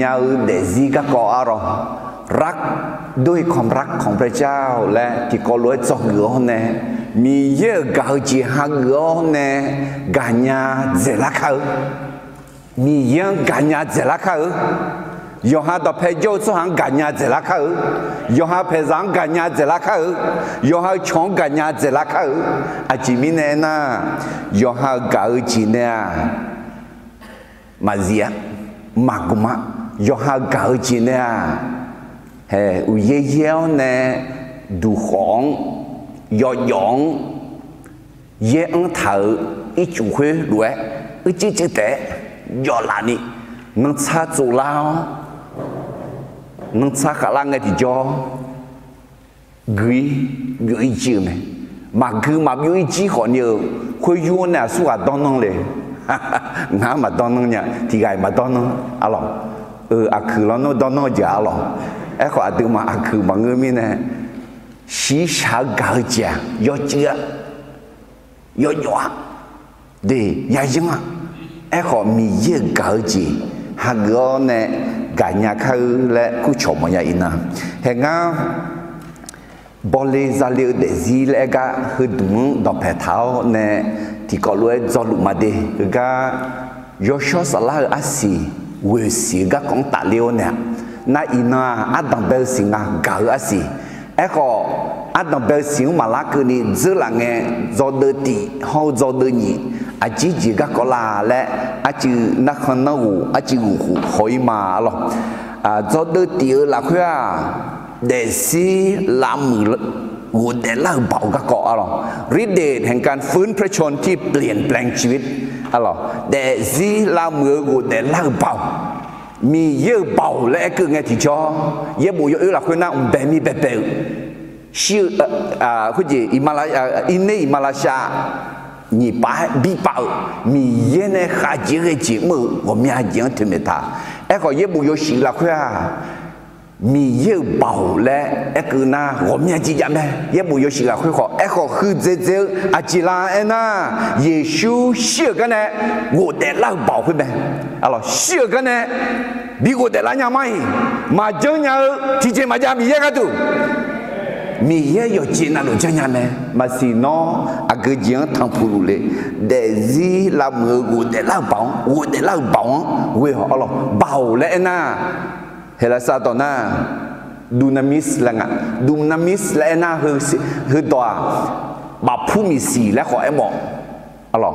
ญาเดซีก็ก่ออารมณ์รักด้วยความรักของพระเจ้าและที่ก็ล้วนจงเหลือเนี่ยมีเยอะเก่าจีฮักเหลือเนี่ยกันยาเจริญเขามีเยอะกันยาเจริญเขายอหาต่อเพจโยสุหังกันยาเจริญเขายอหาเพจังกันยาเจริญเขายอหาชงกันยาเจริญเขาอาจิมิเนน่ายอหาเก่าจีเนี่ยมาเสียมากุมายอหาเก่าจีเนี่ยอุยเยี่ยวเนี่ยดูของยอยองเยี่ยงเถออีจุคุยรวยอีจีจีแต่ยอลานี่นังชาจุลาวนังชาขลังไงที่จอกุยจีไหมมาคือมากุยจีขอเนี่ยคุยยูเนี่ยสู้กับตอนนั้นเลยน้ามาตอนนั้นเนี่ยที่ไงมาตอนนั้นอะไรอะคือเราโน้ตอนนั้นจะอะไรไอ้ข้อตัวมาคือบางเรื่องมีเนี่ยสีชาเก่าเจ้ายอดเจ้ายอดยัวเดี๋ยยังไงไอ้ข้อมีเยอะเก่าเจ้หากเราเนี่ยการยาเขาและกู้ชมมาอย่างนั้นเห็นงั้นบริษัทเลี้ยเดซิเล็กก็คือดุงดอกแผเท้าเนี่ยที่ก็รู้จอลุมาเดก็ยอชสลาอาศีเวสีก็ของตาเลี้ยวเนี่ยน่าอินาอัดดังเบลสิงห์กาอาศีไอ้ก็อัดดังเบลสิงห์มาลักนี่เจอหลังเงจอเดตีเขาจอเดนี่อาจีจีก็กลาและอาจีนักขันนักอาจีหูหอยมาหรอจอเดตีละเพื่อเดซีลามือกูเดล่าเบาก็เกาะหรอฤทธิ์เดชแห่งการฟื้นพระชนที่เปลี่ยนแปลงชีวิตหรอเดซีลามือกูเดล่าเบามีเยอะเบาและคือไงที่จอเยอะบุยหลักคนน่าแบบมีแบบชื่อคุณจีอิมาลาอินเนอิมาลาชา你把比包มีเยอะเนี่ยขาจีเรจีมือ我们还讲听没他ไอ้ก็เยอะบุยสิละคุณมีเยอะเบาและไอ้คือน่า我们จีจำได้เยอะบุยสิละคุณขอไอ้ก็คือเจอาจิลาเอ็น่าเยซูเชื่อกันเนี่ย我得拉เบาขึ้นไหมอะไรเชื่อกันเนี่ย比我得拉ยังไม่มาเจอเนี่ยที่เจมาจะมีเยอะกันดูมีเยอะอยู่จริงนะลูกจังยังไหมมาสิโนอาเกจิงทั้งพูดเลยเดซีลามือกูเดล่าเบากูเดล่าเบาเว้ยอะไรเบาแล้วน่ะเฮลัสตอน่าดูนามิสแล้วไงดูนามิสแล้วน่ะคือตัวแบบผู้มีสีและขอไอ้หมอกอะไร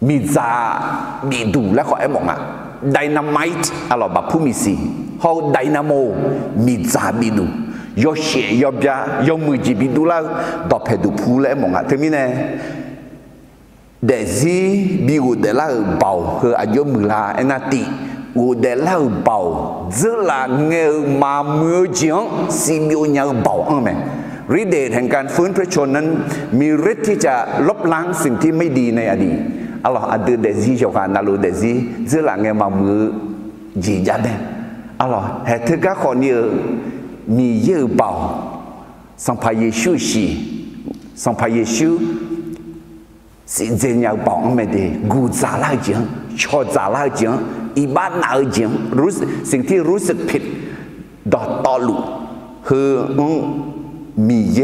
มีจ่ามีดูและขอไอ้หมอกอ่ะไดนาไมต์อะไรแบบผู้มีสีเขาไดนาโมมีจ่ามีดูยอเชียยอบยายอมือจีบิดูแล้วดอกเพดูพูและไอ้หมอกอ่ะถึงมีเนี่ยเดซี่บิวเดล่าเบาคืออายุมือลาไอ้นาตีกูเดล่าเบาเจอละเงามาเมื่อจีงซีบิวเนี่ยเบาอ่ะแม่ฤทธิ์เดชแห่งการฟื้นพระชนนั้นมีฤทธิ์ที่จะลบล้างสิ่งที่ไม่ดีในอดีตอัลลอฮ์อัดเดซีเจ้าค่ะนาลูเดซีเจอละเงามาเมื่อจีจับแม่อัลลอฮ์เหตุการณ์คนนี้มีเยอะเบาสัมภาเยซูสีสัมภาเยซูสิ่งเดียวเบาไม่ได้กูจ่าละจังชอจ่าละจังอีบ้านน่าจังรู้สิ่งที่รู้สึกผิดดอตอลุคือมีเย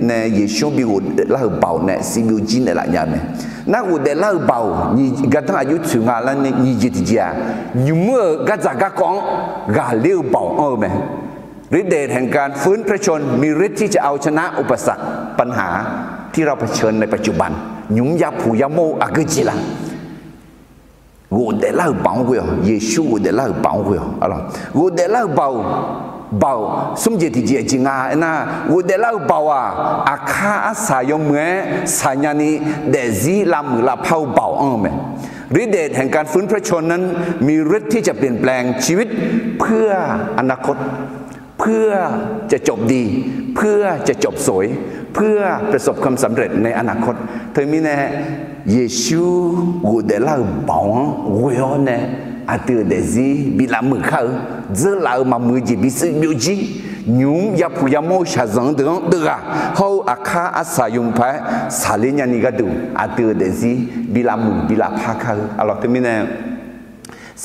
เนี่ยเยซูบิวเล่าเบาเนี่ยสิบิวจีนเนี่ยละยังไงนักอุดเล่าเบานี่ก็ต้องอายุถึงอะไรเนี่ยนี่จิตใจอยู่เมื่อก็จะก็กองก็เลี้ยวเบาไหมฤทธิ์เดชแห่งการฟื้นพระชนมีฤทธิ์ที่จะเอาชนะอุปสรรคปัญหาที่เราเผชิญในปัจจุบันยุ่งยากผู้ยามโมอากจิลังกูเดล่าเบาเว้ยเยซูกูเดล่าเบาเว้ยอะไรกูเดล่าเบาเบาสมเจติเจจิงาเนะกูเดล่าเบาอาคาอาสายมเมื่อสัญญาณีเดซีลามือลาเผาเบาไหมฤทธิ์เดชแห่งการฟื้นพระชนนั้นมีฤทธิ์ที่จะเปลี่ยนแปลงชีวิตเพื่ออนาคตเพื่อจะจบดีเพื่อจะจบสวยเพื่อประสบความสำเร็จในอนาคตเธอมีแน่เยซูกูเดล่าเบาเว้ยเนี่ยอาเตือเดซีบิลามือเขาเจอลามามือจีบิสบิวจียุ่งยาผู้ยามโมชาจังเดือดเขาอาคาอาศัยยุงไปสาลิญานิกาดูอาเตือเดซีบิลามือบิลาพาเขาอะไรเธอมีแน่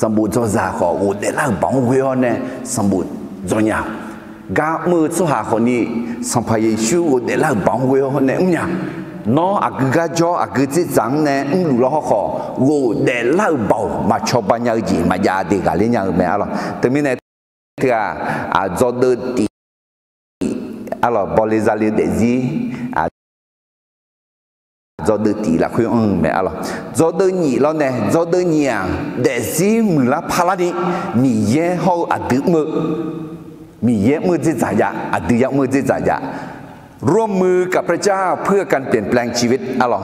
สมบูรณ์จะจะขออุดเดล่าบังเวียนเนี่ยสมบูรณ์จะเนี่ยกามือสุหาคนนี้สัมภาระชูอุดเดล่าบังเวียนเนี่ยเนี่ยน้ออักกะจ่ออักกะจิจังเนี่ยรู้แล้วขออุดเดล่าบังมาชอบปัญญาจีมายาดีกันเลยเนี่ยไม่เอาหรอกแต่ไม่เนี่ยที่จะดูดีalors pour les alliés des îles do de ti la khuyên mais alors do de nhị lo nè do de nhàng để gì mừng là paladi mi ye hậu à tự mơ mi ye mơ chỉ giả dạ à tự giác mơ chỉ giả dạ ร่วมมือกับพระเจ้าเพื่อการเปลี่ยนแปลงชีวิตอะไร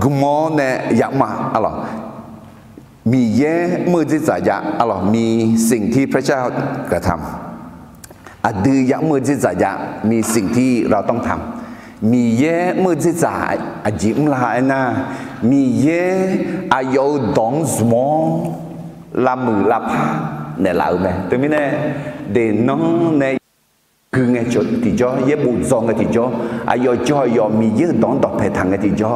กุมอเนอยากมาอะไรมีเย่มือที่จะอยากอะไรมีสิ่งที่พระเจ้ากระทำอดีอยากมือที่จะอยากมีสิ่งที่เราต้องทำมีเย่มือที่จะยิ้มลายนะมีเย่อายุดองสมองละมือละผ้าเนี่ยเราไหมตัวนี้เนี่ยเด่นน้องเนี่ยคือไงจุดที่จ่อเย็บบุญซองไงที่จ่ออายุจ่อยอมีเยอะดองดอกเพทังไงที่จ่อ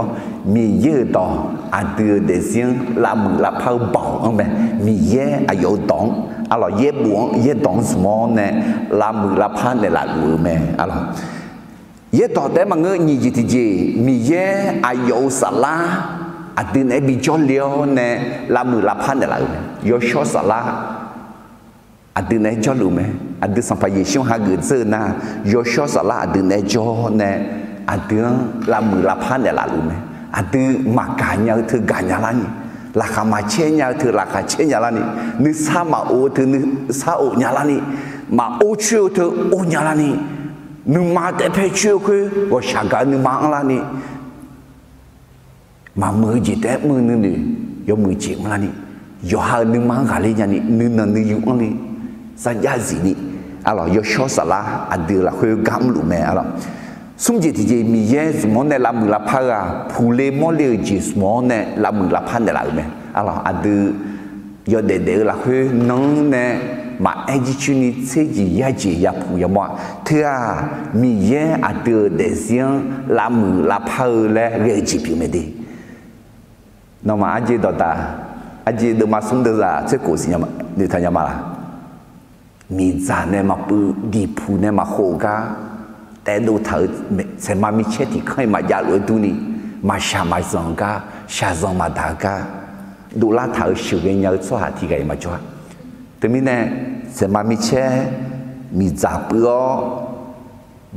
มีเยอะดองอาเดือเดเซียงละมือละผ้าเบาเอาไหมมีเยอะอายุดองอะไรเย็บบุญเย็บดองสมองเนี่ยละมือละผ้าเนี่ยละมือไหมอะไรเย็บดอกแต่มันเงยยี่จีที่จีมีเยอะอายุสลาอาเดือเนี่ยบิจ่อเลี้ยวเนี่ยละมือละผ้าเนี่ยละมือยอชอสลาada nak jual lu meh, ada sampai Yesus harga sana, Yosua salah ada nak jual ne, ada lama lapan ne lalu meh, ada makannya tu ganya lani, laka macenya tu laka cenya lani, ni sama o tu ni sao nyalani, ma o cuci tu o nyalani, ni ma tak percaya ke, o syaga ni ma lani, ma merji tak ni, yo merji lani, yo hal ni ma kali ni, ni nanti yung ni. Saja sini, alors Yosua salah ada lah kau gam lu meh alors. Sumji tiga miye semua ne lamu lapara, pule mole je semua ne lamu lapan ne lah meh. Alors ada yo dede lah kau nong ne ma aji cuni seji ya je ya pu ya mua. Tia miye ada desian lamu lapar le reji pimedi. Nama aji dota, aji de masuk de za, cekusinya ni tanya malah. มีจานเนี่ยมาปืดีพูเนี่ยมาโขกาแต่ดูเธอเสมามีเชติเคยมายาลวยตัวนี้มาชามาซองกาชาซองมาดากาดูลาเธอชิวเงียสวาที่ไกมาจ้าแต่มีเนี่ยเสมามีเชมีจาปือ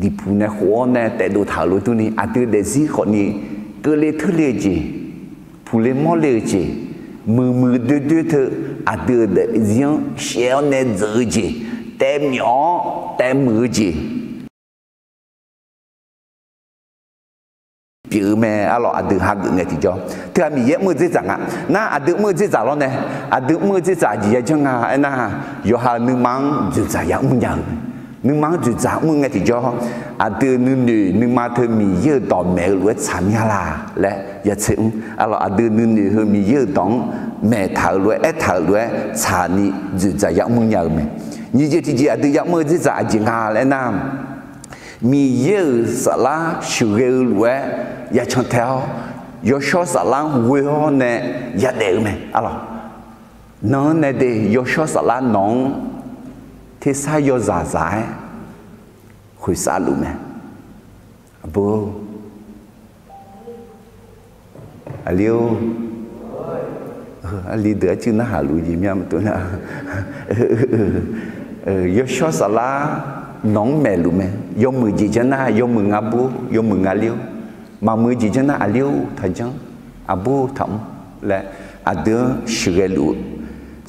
ดีพูเนี่ยหัวเนี่ยแต่ดูเธอลวยตัวนี้อาทิตย์เดซี่คนนี้ก็เลยทุเรศผู้เล่นมอเลจีมือเดือดเธออาเดือดเสียงเชียวเนี่ยเจอจีแต่หมีอ๋อแต่มือจีปีแม่อะไรอาเดือดหักเงี้ยที่จ่อเธอมีเยอะมือจีจังอ่ะน่าอาเดือดมือจีจังแล้วเนี่ยอาเดือดมือจีจังจีจังอ่ะไอ้น่ะอยู่หาหนึ่งมังจีจังยังมึงยังหนึ่งมังจีจังมึงเงี้ยที่จ่ออาเดือดหนึ่งมาเธอมีเยอะต่อแม่รวยสามยาลาและยาเสพอะไรอาเดือดหนึ่งเธอมีเยอะต่อแม่ถาวรเอถาวรชานี่จะจะยังมึงยังไหมนี่จะที่จะดูยังมึงจะจะจริงหาแล้วน้ำมีเยอะสละชิวรวยยาชนเท้ายอชอสละหัวเนี่ยยาเดือดไหมอะไรน้องเนี่ยเดียชอสละน้องที่สายยอจ่าจ่ายคุยสาลุไหมบูอาเลียวลีเดือชื่อน่าหาลุยยิ้มยามตัวน่ะยชอสลาน้องแม่ลุไหมยมมือจีจันน่ายมมืองาบูยมมืองาเลียวมามือจีจันน่าอาเลียวทันจังอาบูทำและอาเดือชื่อลุ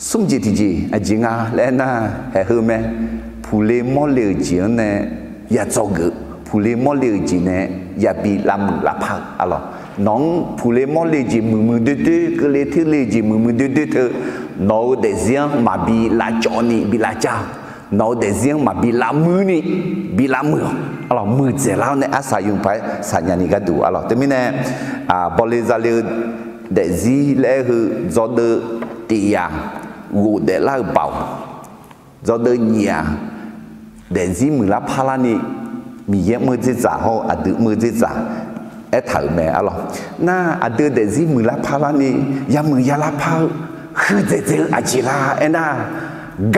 สมจิตจีอาจิงาและน่าเฮอแม่ผู้เลี้ยมอเลี้ยจีเนี่ยยาจอกผู้เลี้ยมอเลี้ยจีเนี่ยยาบีลามือลาพักอะไรน้องผู้เลี้ยมอเลี้ยจีมือดื้อก็เลยที่เลี้ยจีมือดื้อเธอน้องเดเซียงมาบีลาจอนี่บีลาจ้าน้องเดเซียงมาบีลามือนี่บีลามืออะไรมือเจ้าเราเนี่ยอาศัยอยู่ไปสัญญาณิกันดูอะไรแต่ไม่แน่บริษัทเดซีเล่คือจอดตียางกูเดล่าเป่าจอดเนี่ยเดซีมือละพารานี่มีเยอะมือจิจ่าเขาอดีตมือจิจ่าเถอะแม่อะไรน่าอดีตเดซีมือละพารานี่ยามือยาละพาเฮ คือเจออาจิลาเอ็นะ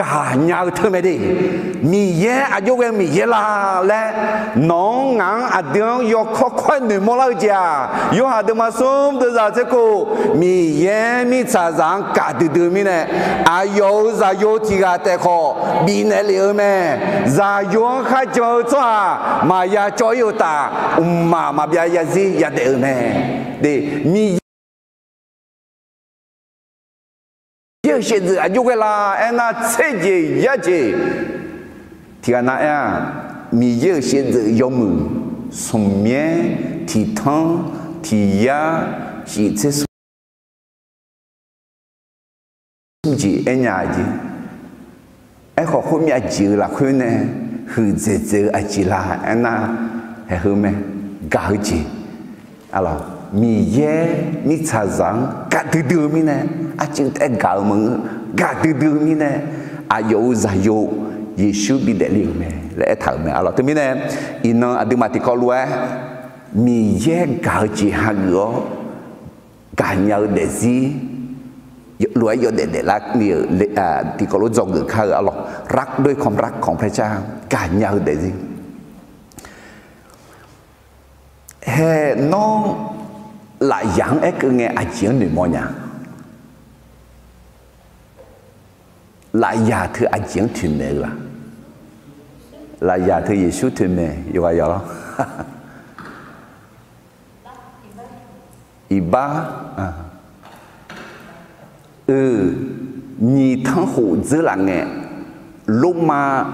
กาเงาเธอไม่ได้มีเยอะอายุเวมีเยอะละและน้องงานอาเดียงยกข้อควายหนึ่งมอลล์จ้ายกหาเดิมาส้มตัวจะเจ้ากูมีเยอะมีชาจังกาดื้อมีเนี่ยอายุจะอายุที่กาแต่ขอบีเนเลียวแม่จะอายุข้าเจ้าจ้ามายาจอยตามาเบียยาซียาเดือแม่เดมี有些子啊，有个啦，哎那车子一节，天那呀，米有些子有木，上面提汤提呀，是这是几哎呀子，哎好后面几啦，可呢，是这啊几啦，哎那还后面搞几，啊咯。มีเย่มีชาจังกะดื้อมีเนี่ยอาจจะแต่กาวมึงกะดื้อมีเนี่ยอายุจะอายุยิชูบิดเลี้ยงแม่และถามแม่อะไรตัวมีเนี่ยอินอดีมาติกอลัวมีเย่กาวจีฮังโอการยาวเดซี่รวยยศเด็ดรักเนี่ยติกอลัวจงหรือข้าอะไรรักด้วยความรักของพระเจ้าการยาวเดซี่เฮ้น้องlại giảng ấy cứ nghe ai chuyện người mọi nhà lại già thưa ai chuyện thuyền mẹ là lại già thưa Giêsu thuyền mẹ yêu ai đó Iba nhị tháng hộ giữa là nghe lúc mà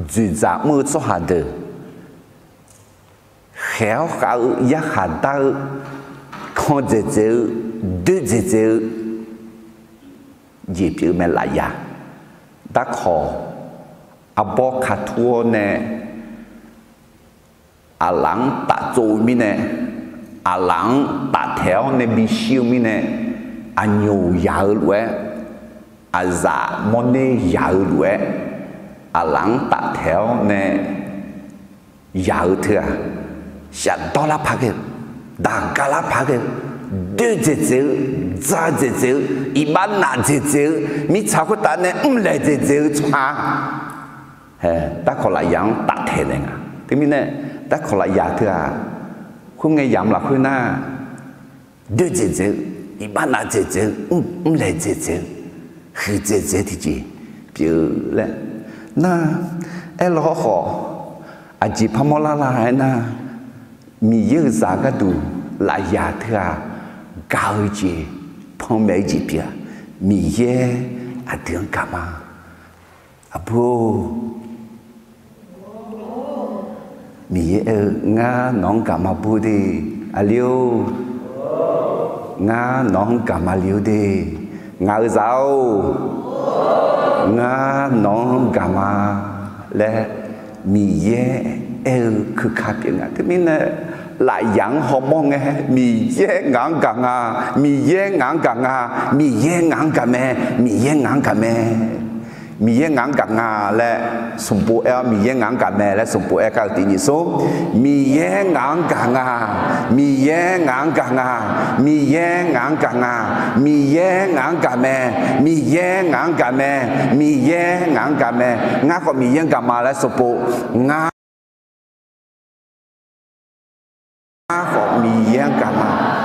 dự giả mơ cho hà đời khéo khảo giác hà ta con dễ đưa dễ dịp chữ mẹ lại ya đã khó abo khát thua nè lắng tạ trôi mi nè lắng tạ theo nè bị siêu mi nè nhiều giờ luôn giả món nè giờ luôn lắng tạ theo nè giờ thưa sẽ đó là phát hiện đảng cả là phát hiện đưa dễ ra dễ iban nã dễ mi chào cái ta này lại dễ cha ta còn lại yang tạ thế này à thế mi này ta còn lại giả thưa à không nghe giảm là khuyên na đưa dễ iban nã dễ lại dễ khi dễ thì gì biểu là na em lo khó à chỉ phamola là hay na mi yêu giá cái đủ lại giả thưa cao gì phong mấy gì bia mi yêu à tiếng cả mà à bố mi yêu ngã nón cả mà bố đi à liêu ngã nón cả mà liêu đi ngã giàu ngã nón cả mà lẽ mi yêu cứ khác biệt ngã thế mình lại dạng họ mong nghe mi ye ngang cả ngà mi ye ngang cả ngà mi ye ngang cả mẹ mi ye ngang cả mẹ mi ye ngang cả ngà là sum bu el mi ye ngang cả mẹ là sum bu el cái tiếng số mi ye ngang cả ngà mi ye ngang cả ngà mi ye ngang cả ngà mi ye ngang cả mẹ mi ye ngang cả mẹ mi ye ngang cả mẹ ngà có mi ye ngang mà là sum bu ngà họ mi yang cả mà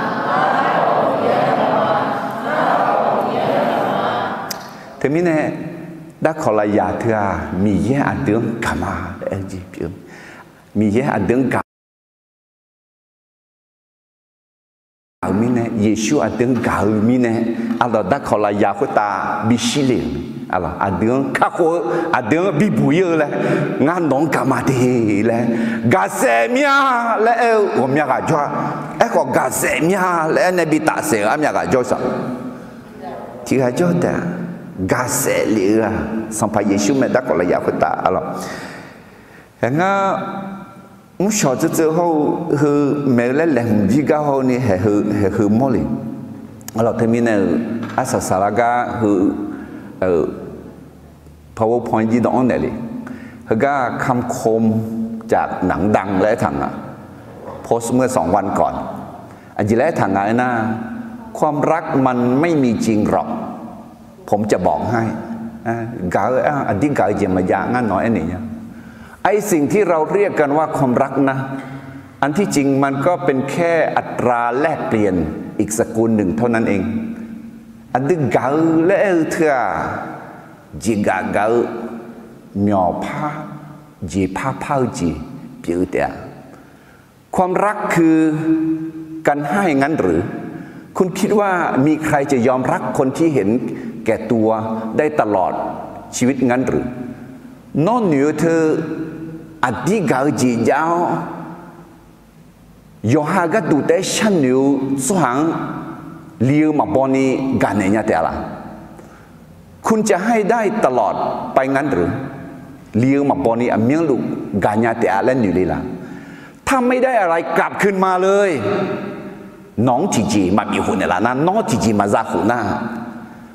thế mình này đã có là giả thưa mi yang ăn tướng cả mà để gì biết mi yang ăn tướng cả mình này Giêsu ăn tướng cả mình này alors đã có là giả của ta bị xí liền alors ăn tướng khác của ăn tướng bị bùi là ngăn nón cả mà thì là gà xe mía là em mía gà cho em có gà xe mía là em bị tạ xe em mía gà cho sao thì gà cho ta gà xe liền à xong phải Giêsu mẹ đã có là giả của ta alors ngã muốn cho cho hậu hư mẹ lấy làm gì cả hậu này hư mò liền alors thế mình này asa salaga hư PowerPoint ยี่ดองเนี่ยเลยเขาก็คำคมจากหนังดังและถังอ่ะโพสเมื่อ2 วันก่อนอันจีและถังไงนะความรักมันไม่มีจริงหรอก ผมจะบอกให้กาอันที่กาเจมายางั้นน้อยอันนี้เนี่ยไอสิ่งที่เราเรียกกันว่าความรักนะอันที่จริงมันก็เป็นแค่อัตราแลกเปลี่ยนอีกสกุลหนึ่งเท่านั้นเองอันที่กาเล่เถื่อจีกากาเหมียวผ้าจีผ้าเผาจีเปียวเดียความรักคือการให้งั้นหรือคุณคิดว่ามีใครจะยอมรักคนที่เห็นแก่ตัวได้ตลอดชีวิตงั้นหรือนอนเหนือเธออดีกาจีเจ้ายอหาก็ดูแต่ฉันเหนือสว่างเลี้ยวมาบอนี่กันเนี่ยแต่ละคุณจะให้ได้ตลอดไปงั้นหรือเลี้ยวมาบอนี่เมียงลูกกันเนี่ยแต่ละอยู่เลยล่ะถ้าไม่ได้อะไรกลับขึ้นมาเลยน้องจีจีมาบีหุ่นเนี่ยละนะน้องจีจีมาซาหุ่นนะ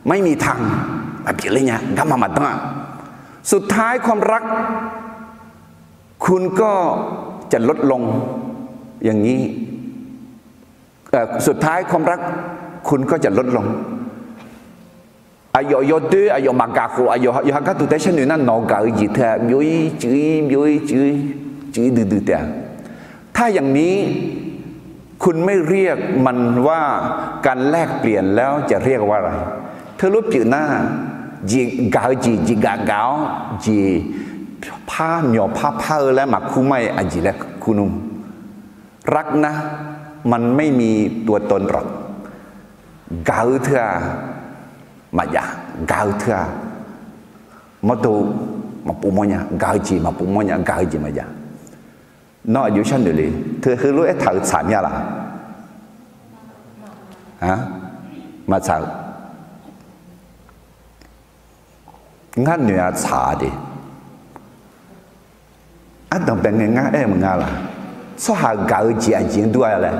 ไม่มีทางมาบีเลยเนี่ยก็มาตั้งสุดท้ายความรักคุณก็จะลดลงอย่างนี้สุดท้ายความรักคุณก็จะลดลงอายอยดื้ออายมากาโคอายอยฮักก็ตัวแต่ฉันอยู่นั่นนอกาอีเถอะย้อยจื้อดื้อแต่ถ้าอย่างนี้คุณไม่เรียกมันว่าการแลกเปลี่ยนแล้วจะเรียกว่าอะไรเธอรู้จื่อหน้าจีกาจีกาเกาจีผ้าเหนียวผ้าเผาและหมักคู่ไม่อจีและคุณนุ่มรักนะมันไม่มีตัวตนหรอกเกาเถอะมาอย่าเกาเถอะมาดูมาปูมอเนี่ยเกาจีมาปูมอเนี่ยเกาจีมาอย่านอกอยู่ชั้นเดียวเลยเธอคือรู้ไอ้เถาสามยาละฮะมาเถางั้นเนี่ยชาดิอันต้องเป็นงั้นมึงงั้นล่ะสหายเก่าเจียจริงด้วยเลย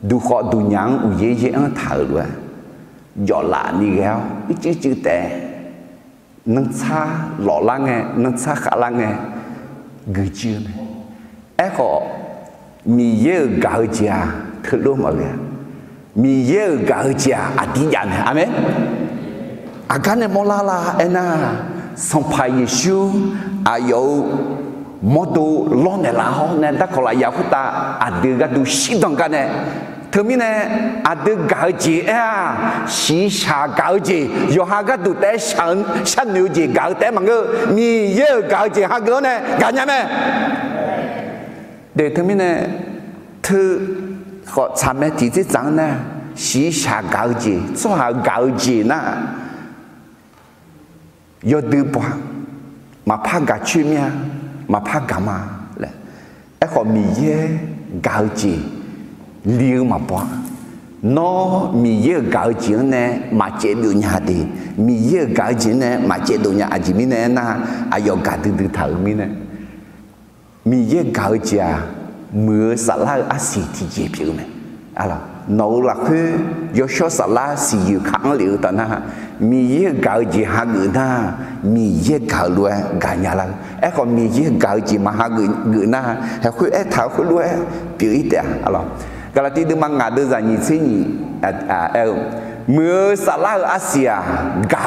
ดูขอดูยังอุยเยอันเถาด้วยหยอดหลานนี่แล้วจื้อแต่นั่งชาหล่อล่างไงนั่งชาขาล่างไงเกจื้อไอ้ก็มีเยอะเก่าเจียเธอรู้มั้ยมีเยอะเก่าเจียอดีตเนี่ยอาเมนอาการเนี่ยมลาลาเอ็น่าสัมภาเยซูอายุมดูล้อนเนี่ยละห้องเนี่ยถ้าคนละยาคุตาอาดื้อก็ดูชิดตรงกันเนี่ยเธอมีเนี่ยอาดื้อเก่าเจียสีชาเก่าเจียอยู่หาก็ดูแต่ฉันนิ้วเจียเก่าแต่มันก็มีเยอะเก่าเจียหาก็เนี่ยกันยังไงเดี๋ยวเธอมีเนี่ยเธอก็ทำให้ที่จังเนี่ยสีชาเก่าเจีย做下เก่าเจียนะยอดดื้อป่ะมาพักกับชื่อเมียมาพักกับมาเลยไอ้คนมีเยอะเก่าจีเลี้ยวมาป่ะน้อมีเยอะเก่าจีเนี่ยมาเจดูญาติมีเยอะเก่าจีเนี่ยมาเจดูญาติมีเนี่ยนะอายุกาดื้อเท่ามีเนี่ยมีเยอะเก่าจีเมื่อสัลาอาศิที่เจ็บอยู่ไหมอะไรโนหลักคือยศสัลาสิอยู่ข้างเหลียวตอนนั้นมีเยอะเก่าจีหาเงินนะมีเยอะเก่าล้วนกันยาละไอ้คนมีเยอะเก่าจีมาหาเงินนะให้คุยไอ้เท้าคุยล้วนเปลี่ยนแต่อะไรก็เลยที่ดูมังงะดูจากยี่สิบนี่เมื่อสัลาอาเซียเก่า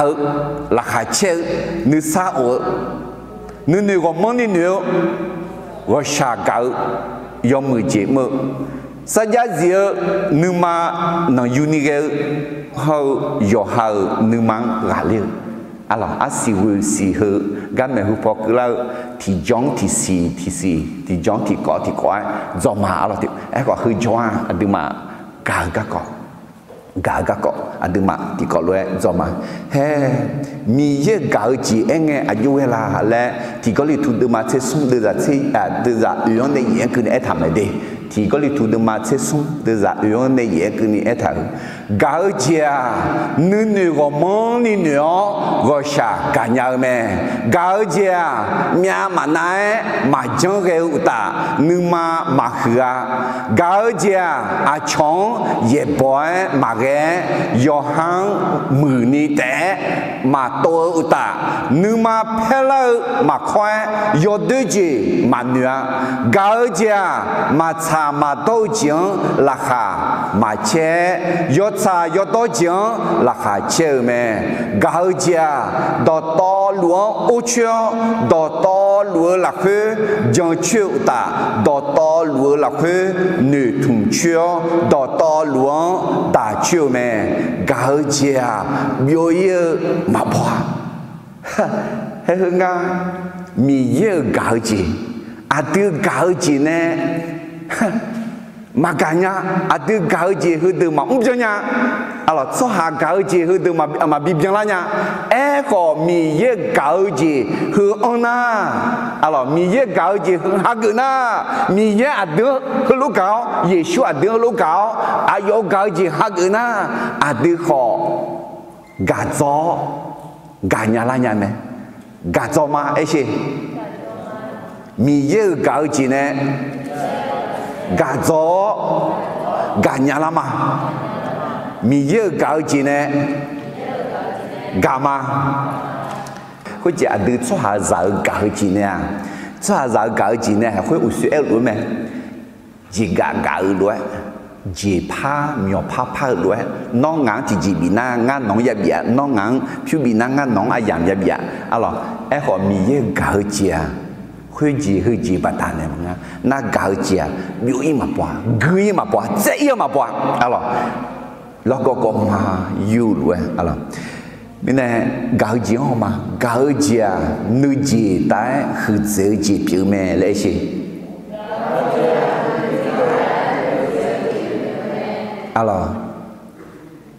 ราคาเช่นึกซาโอนึกว่ามันนี่เนื้อว่าชาเก่ายอมมือเจ็บมือสัญญาเสียนึกมาหนังยูนิเกลเขาหยอเขานึกมังกาเลี้ยอะไรอาศิวสิเหกันแม่หูพอคือเราที่จ้องที่ที่จ้องที่ก่อที่ก่อจอมาอะไรที่ไอ้ก็คือจ้องอันดึงมากากะก่ออันดึงมาที่ก่อเลยจอมาเฮ้มีเยอะกาจีเองไงอายุเวลาและที่ก็เลยถูกดึงมาเชื่อส่งเดือดที่เดือดย้อนในเยี่ยคือไอ้ทำอะไรดีที่ก็เลยถูกดึงมาเชื่อส่งเดือดย้อนในเยี่ยคือไอ้ทำกาจีนึกว่ามันนี่เนาะก็ชากันยาวแม่กาจีมีมาไหนมาจังเกอุตานึกมาหือกาจีอาชงเย็บบอยมาแกยอหังมือนี่แต่มาโตอุตานึกมาเพลมาควายยอดจีมาเนื้อกาจีมาชามาโตจิงราคา mà chế yết xa yết đó chẳng là khả chế mẹ gạo già đó to lúa ô chua đó to lúa là khơi chẳng chịu ta đó to lúa là khơi nữ thùng chua đó to lúa ta chịu mẹ gạo già biểu yêu mà bỏ hay hơn nga mi yêu gạo gì à từ gạo gì nè makanya ada gaji hudu ma umjanya alors soha gaji hudu ma bibianlanya ko mi ye gaji hu ona alors mi ye gaji hu haguna mi ye ada lu gao yesu ada lu gao ayo gaji haguna ada ko gazo ganyalanya ne gazo ma ese mi ye gaji ne gà gió gà nhà lắm mà mi yêu gà gì nè gà mà có chỉ được cho hà giáo gà gì nè cho hà giáo gà gì nè có uống sữa luôn mà chỉ gà luôn chỉ pa miêu pa luôn nó ngang chỉ bị na ngang nong ya bia nó ngang phiêu bị na ngang nong ai yam ya bia alors họ mi yêu gà gì à hơi gì bà ta này mà na gạo chè biểu ý mà bỏ gửi mà bỏ dễ yêu mà bỏ alors nó có mà yêu luôn alors bên này gạo chè không mà gạo chè nữ chè tại hơi dễ chè biểu mẹ lấy gì alors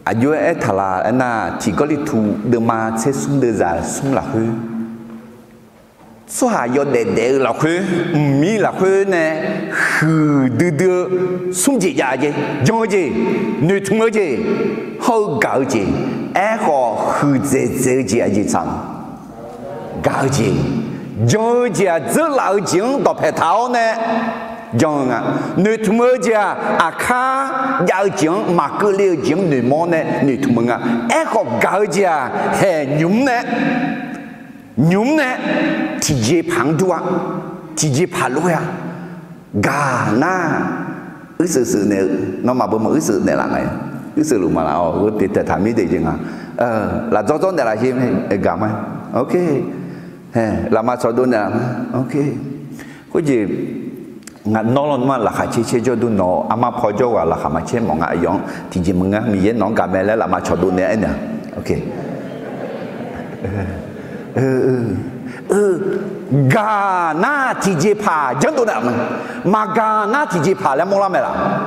à dưới ấy thà là anh na chỉ có đi thu đưa mà sẽ xuống đưa ra xuống là hơi số hà do để là khơi mi là khơi nè hừ đưa sung gì ya gì do gì nữ thùng ở gì hậu gạo gì họ hừ dễ gì à gì chẳng gạo gì do gì rất là chuyện đọc hệ thao nè do à nữ thùng ở gì à khá gạo chuyện mà cứ liều chuyện nữ món nè nữ thùng à họ gạo gì hệ nhúng nè nhúng nè thì dễ phẳng đua thì dễ phá lối à gà na sự này nó mà bơm sự này là này sự lúc mà là cái để thảm mỹ để gì à là do này là gì gà mà ok là mà cho đun này ok cái gì ngàn nó mà là khai chế cho đun nó ama phơi cho là khai mà chế mong ai giống thì chỉ mong á mi nó gà mẹ là mà cho đun này nè ok gà na thì dễ phá chẳng đâu nào mà gà na thì dễ phá là mua làm gì là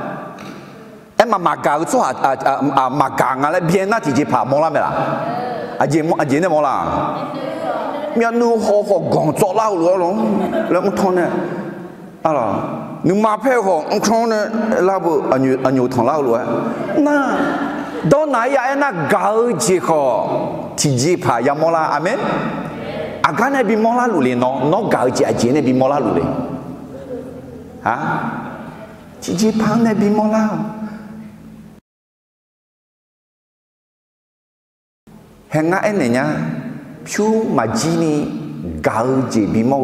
em mà gà cái số mà gà là biến na thì dễ phá mua làm gì là gì này mua là miễn nu họ gồng cho lao luôn là ông thôn này à nu mà phải họ ông thôn này là bộ anh nhiều thằng lao luôn na đó này ya na gà gì họ thì dễ phá ya mua là amen agan này bị mò la lù liền nó gạo chỉ này bị mò la lù liền hả chỉ phang này bị mò la hẹn ngã này nhá chú mà chỉ ni gạo chỉ bị mò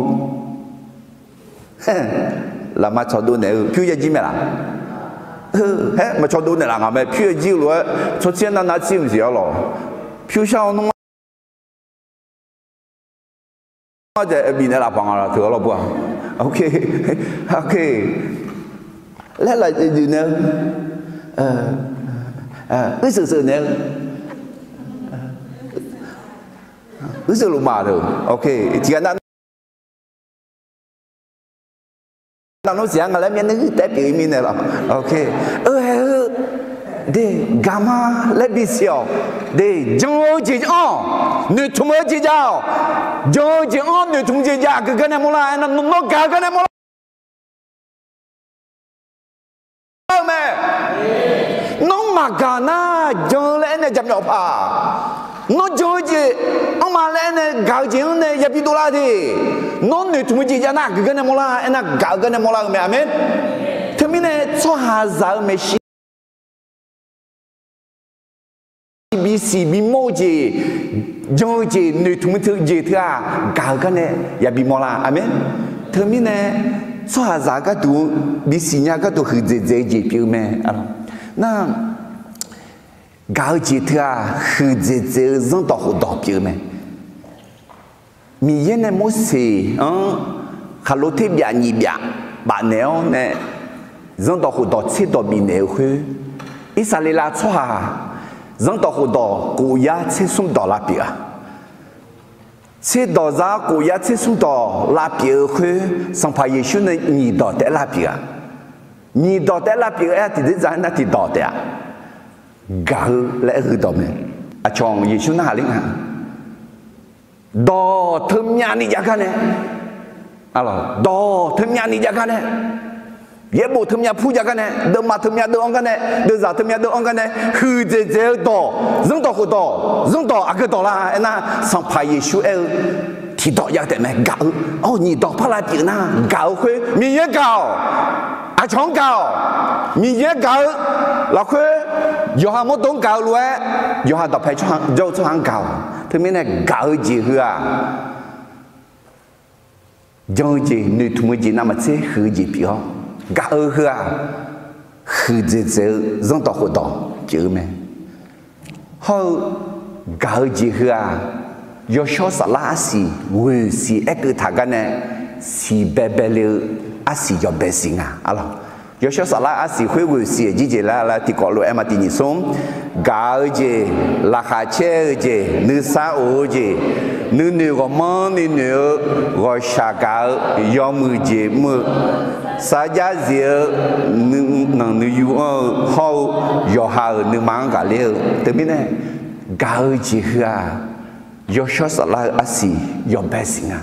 là mà cho đôi này chú giờ chỉ mẹ là mà cho đôi này là ngà mẹ chú giờ chỉ rồi cho tiền nó chỉ không nhiều rồi chú sao nó giờ bị này là bằng là thừa rồi ok ok lấy lại gì nữa cái sự nữa cái sự lúc mà được ok chỉ cần nó sáng là miếng nước té bị miếng này là ok để gamma let đi xíu để cho chị nữ thùng mới chị giao cho chị nữ thùng chị giao cái này mua lại nó cả cái này mua lại mẹ nó mà cả na cho lẽ này chậm nhọc à nó cho chị ông mà lẽ này gạo chị này nhập đi đô la thì nó nữ thùng chị giao na cái này mua lại nó cả cái này mua lại mẹ amen thế mình này cho hà giáo mẹ bị xì bị mô gì do gì nữ thùng thứ gì thứ à cả cái này ya bị mò là amen thứ mình này so hà giá cái tụ bị xì nhà cái tụ hư dễ dễ gì biểu mẹ 那搞几天很这人到好到表没？米耶呢没事，哈罗特别你别，把那呢，人到好到吃到米那去，伊啥里拉错啊？人到好到国家吃送到那边。吃到啥国家吃送到那边去，上怕也许呢你到在那边，你到在那边哎，这在那地到的，搞来去到没？啊，从也许哪里啊？到他们家你家看呢？啊了，到他们家你家看呢？也不他们家铺家看呢？都嘛他们家都安看呢？都啥他们家都安看呢？去这到，人到好到，人到啊个到啦，那上怕也许哎。提到要得咩搞？哦，你到帕拉丁呐，搞去，你也搞，啊，常搞，你也搞，老去，有下冇懂搞路诶，有下到派窗就窗搞，他们呢搞几个啊？有几你同我几那么这喝几表，搞去啊，喝这人到好到就咩？好搞几个啊？有小啥拉西，为是一个他个呢，是白白了，阿是叫百姓啊，阿咯。有小啥拉阿是会为是，姐姐啦，提高了，嘛，第二松，搞姐，拉下车姐，你啥我姐，你个忙你我下搞，要么姐么，啥家姐，你有好，要好你忙个了，对不对？搞姐啊。有小啥啦阿是有百姓啊，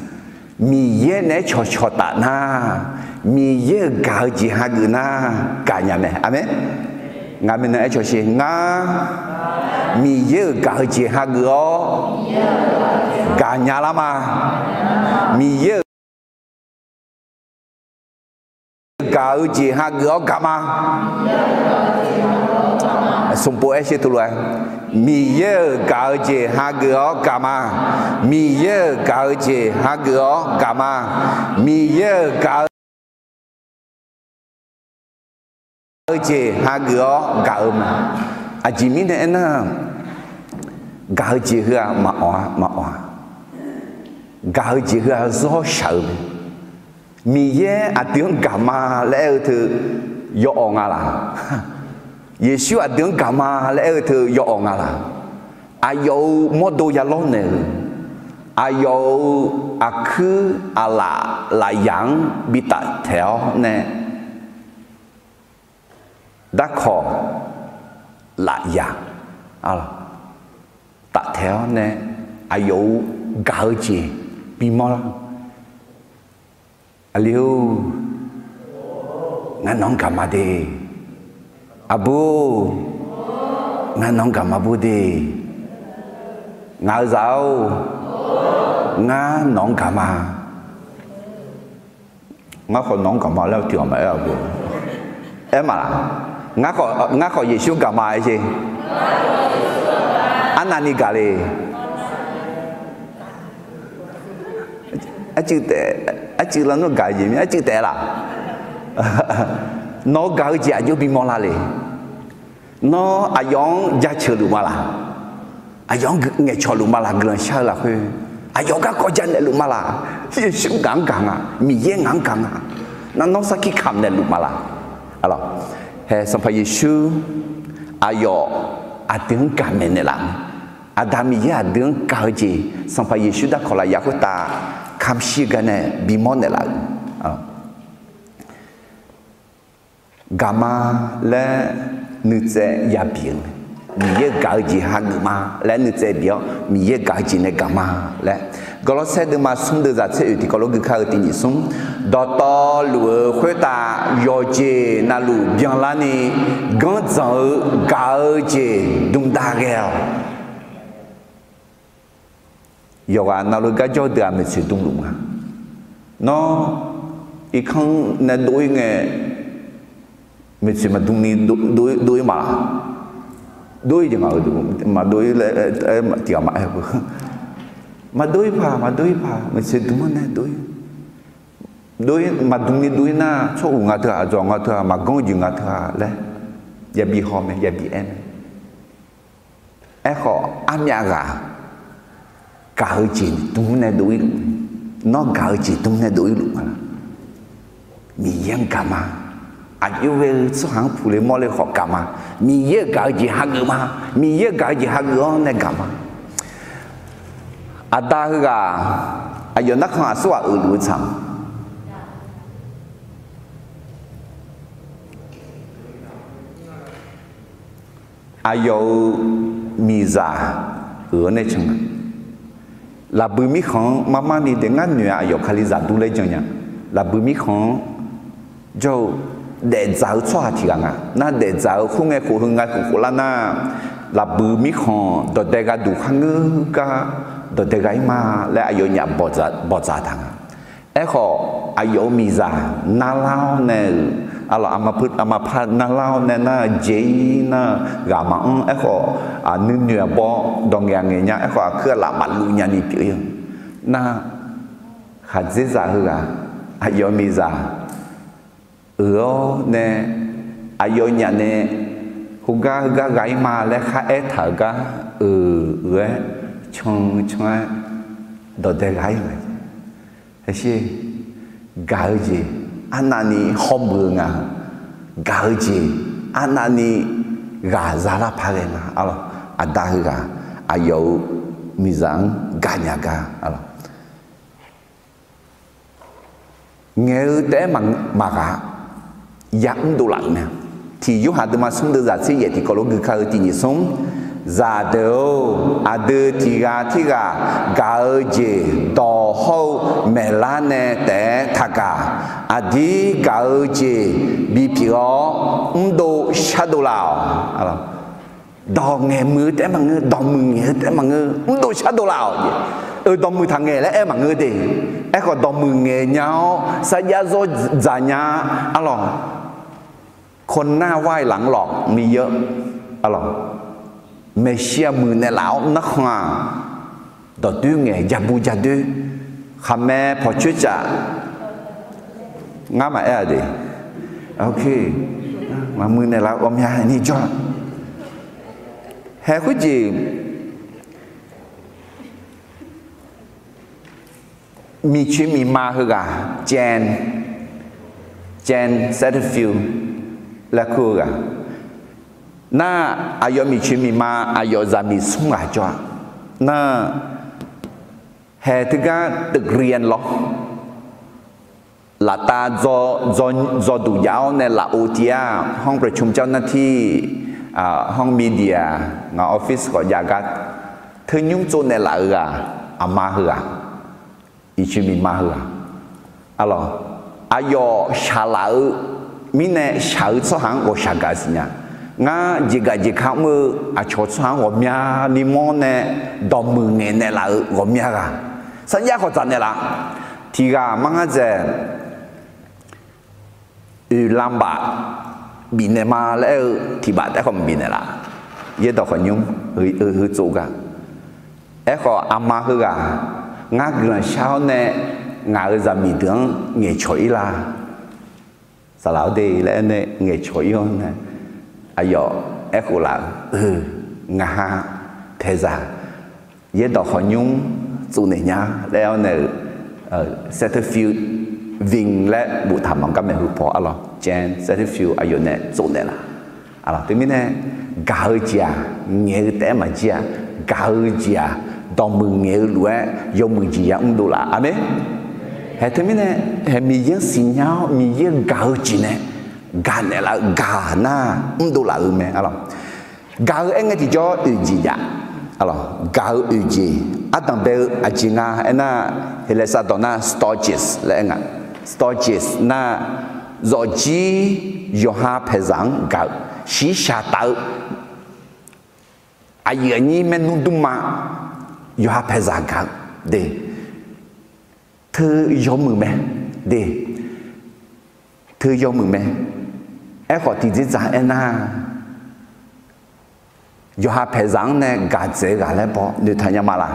米也呢悄悄打呐，米也搞几下个呐，干呀没？阿没？俺们呢就是俺米也搞几下个哦，干呀了嘛？米也搞几下个哦干嘛？送波一些出来。米耶搞姐哈个哦干嘛？米耶搞姐哈个哦干嘛？米耶搞姐哈个哦搞嘛？啊，前面的那搞姐个嘛哇，搞姐个是好少的。米耶啊，点干嘛？来头要昂啊啦。也许啊，等干嘛来头要昂啊啦，啊有么多呀老呢，啊有啊去啊啦羊比大条呢，大可啦羊啊啦，大条呢，啊有高阶比么啦，啊了，俺能干嘛的？Abu, nganong kamabu de, ngazau, nganong kama, ngako nong kama leo tiwa mai abu, ngako Yesu kama aje, anani kali, aci lanu gaji ni aci tela. Nó gạo giả vô bị mò la lệ, nó ayong giả chờ lụm la, ayong nghe cho lụm la gần sao là hơi, ayong các con dân lụm la, chỉ sống ngang à, mì yên ngang à, nó sao khi khăm này lụm la, alo, he sampai Yesus ayong tiếng cảm này làm, Adam ya tiếng cao gì, sampai Yesus đã gọi là Yahuda khăm si cái này bị mò này là, gamma là nữ trẻ gia biến, mình cái gì hàng mà là nữ trẻ biểu, mình cái gì này gamma là, kalau saya dengar sumber zat itu kalau kita tinggi sum, data luar kota yoje nalu biang lani, ganzau gaje dung dagel, yoga nalu gajo dia mesti dung lumah, no ikan na doi nge mình chỉ mà tung đi đôi mà đôi chứ mà đôi là tiểu mãi mà đôi phà mình chỉ tung này đôi mà tung đi đôi na chỗ ngã thừa mà con gì ngã thừa đấy อย่าบีหอมไหมอย่าบีแอนขออันยากะกาจีตุ้งเนี่ยดูอีน้องกาจีตุ้งเนี่ยดูอีลูกนะมียังกามาอายุเวสุหังผู้เลยมอเลยขอกามามีเยอะกาจีฮักมามีเยอะกาจีฮักเนี่ยกามาอาดาคือกาอายุนักข่าวสวะรู้จังอายุมีซาในจังลาบุมิของมานี่เด็กงั้นเนี่ยอายุคาลิซาดูเลยจังยังลาบุมิของเจ้าเด็กสาวชอบที่กันน่าเด็กสาวคงไงคงไงคงละน่าลาบุมิของตัวเด็กดูขังก็ตัวเด็กมาและอายุเนี่ยบอดจังขออายุมีซานาลาวเนี่ยAllah amaput amapat nalau nena jina gama eko nunnya bo dong yang nya eko ke la malunya ni pi na haziza hua ayo miza ne ayo nya ne huga gai ma le kha e tha ga chong do de gai ma he gai ji anani hombunga gaji anani gazala parena alo adaga ayo mizang ganyaga alo nghe té mà dẫn đồ lạnh nè thì dù hạt mà sống được giả sử vậy thì có lúc người khai thì nhị sống giả đều đưa thì gà gà gì đỏ hậu mẹ lá nè té thà gà đi gà gì bị phiếu đồ xa đồ lào đỏ nghe mưa té mà ngư đỏ mưa nghe té mà ngư đồ xa đồ lào đỏ mưa thằng nghe là em mà ngư đi em còn đỏ mưa nghe nhau sa ya do giả nhà alo คนหน้าไหว้หลังหลอกมีเยอะไม่เชื่อมือในเหลานักหนาต่อดื้อไงอย่าบูอย่าดื้อคำแม่พอช่วยจะง่ามาดิโอเคมามือในเหลาอมยานี่จ้าแห่คุจีมีชื่อมีมาคือกะเจนเซตฟิลและคู่กะน่าอายมีชื่อมีมาอายจะมีสุ่งอาจ้าน่าแห่ถึงกะตึกเรียนหรอลาตาจอดูยาวในลาโอเทียห้องประชุมเจ้าหน้าที่ห้องมีเดียงานออฟฟิศก็อยากกันเธอยุ่งโจในลาอามาเหรออีชื่อมีมาเหรออะไรอายชาลามีเนชาอุตสาหะก็ชากาสิเนี่ยงาจิกาจิข้ามืออาชดสางก็มีนิมนต์ดอมมือเงินในลาก็มีกันสัญญาเขาจันเนี่ยละที่กามังจะลำบากบินมาแล้วที่บ้านแต่เขาไม่บินละเยอะต่อคนยุ่งจูกันเขาอามาคือกางาเกินเช้าเนี่ยงาจะมีเรื่องเงี้ยช่วยละสลาวดีแล้วเนี่ยเงี้ยช่วยเนี่ยอายุเขาละงาเทศะเยอะต่อคนยุ่งจูเนี่ยแล้วเนี่ยเซตฟิลวิ่งและบุตรทำมันก็ไม่รู้พออะไรเจนเซตฟิลอายุเนี่ยจูเนี่ยละอะไรที่มีเนี่ยกาเจียเงี้ยแต่มาเจียกาเจียตอนมึงเงี้ยรู้ว่ายมมึงจียดูละอ่ะไหมเฮ้ยที่มีเนี่ยเฮ้ยมีเรื่องสิ่งเนี้ยมีเรื่องกาจีเนี่ยกาเนี่ยละกาหน้าดูละรู้ไหมอะไรกาเองที่จะจียอะไรกาจีอาตังเบลอาจิงาเอ็น่าเฮเลสตอน่าสตอจิสเลยเองอะสตอจิสน่าโจจีโยฮาเพซังกาชีชาตาอายุนี้มันนุ่มดุมาโยฮาเพซังกาเดเธอยอมมือไหมเดเธอยอมมือไหมเอ้ขอที่จะจ่ายเอ็น่าอยู่หาเพจังเนี่ยกาเจกันแล้วพอดูทันยามาละ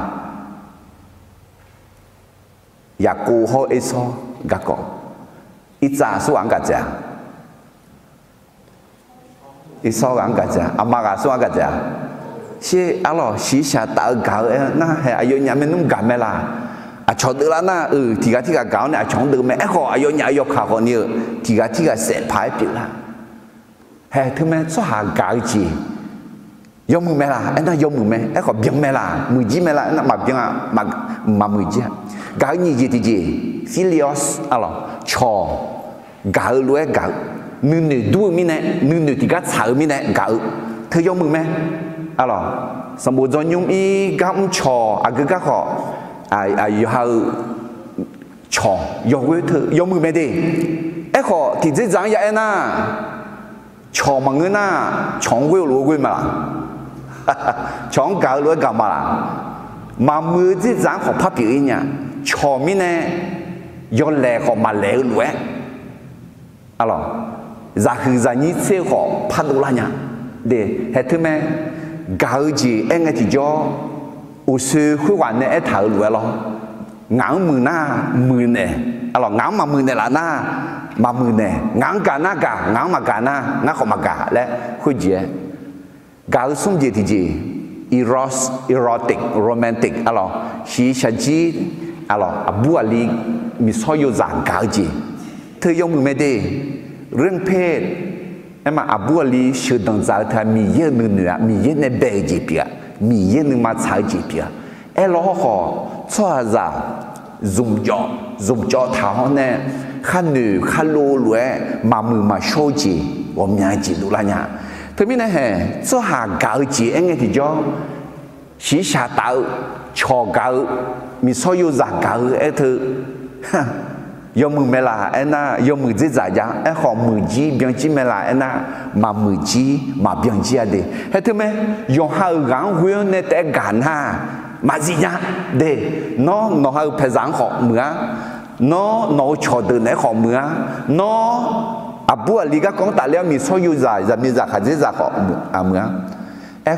อยากกูเขาไอ้ซ้อกะกออีจ่าสู้อังกาเจ อีสองกันจ้ะอามากันสองกันจ้ะเชื่ออะไรสีชาตาเก่าน่ะเฮ้ยอายุเนี่ยมันนุ่มกันไหมล่ะชอบดูแล้วนะที่กเก่าเนี่ยชอบดูไหมขออายุเนี่ยอายุขาคนนี้ที่กเสพไปปีละเฮ้ยทำไมชอบหาเก่าจียอมมือไหมล่ะน่ะยอมมือไหมขอเบี้ยไหมล่ะมือจีไหมล่ะน่ะมาเบี้ยมามือจีเก่านี่จีserious อะไรชอเก่าล้วนเก่านึกดูมีเนี่ยนึกที่กสาวมีเนี่ยเก่าเธอยอมมือไหมอะไรสมบูรณ์จนยุ่งอีกำชอก็ขอยาวชอยกเว้เธอยอมมือไหมดิขอที่จะจังยังน่ะชอมังเงินน่ะชองเว้รู้เว้มาล่ะชองเก่าล้วนเก่ามาล่ะมามือที่จังขอพับปีเนี่ยชอมีเนี่ยย้อนแหลกของมาแหลกล้วนอะไรจะคือจะนี่เสียขอพัดดูละเนี่ยเดี๋ยวเหตุไหมเก่าจีที่จ่ออุศคุยวันเนี่ยถ่ายล้วนหรองั้งมือหน้ามือเนี่ยอะไรงั้งมามือเนี่ยละหน้ามามือเนี่ยงั้งกันหน้ากะงั้งมากันหน้างั้งเขามากะและคุยจีเก่าสุ่มจีที่จีerotic romantic อะไรชีชจีอะไรบัวลีมีซอยอยู่จางเก่าจีเธอยอมมือไม่ได้เรื่องเพศมาบัวลีชื่อดังใจเธอมีเยอะนึงเนื้อมีเยอะในเบจีเปียมีเยอะนึงมาใช้จีเปียเราขอช่วยจะzoomจ่อเท้าเนี่ยขันหนึ่งขันโลเลยมามือมาโชว์จี我们要记录了呢特别呢做下搞จีที่จ่อสีชาตาชอเก่ามีซอยอยู่จางเก่าเธอยอมมือไม่ละน่ะยอมมือจีจ่ายยังขอมือจีเบียงจีไม่ละน่ะมามือจีมาเบียงจีอะไรเฮ้ยทำไมยอมหาเรื่องหัวเนี่ยแต่กันฮะมาจีเนี่ยเด้น้องหาเพศสังขอเมือน้องชอเดินในขอเมือน้องบัวลีก็ของตาเลี้ยมีซอยอยู่จ่ายจะมีจ่ายขาดจ่ายขอเมือ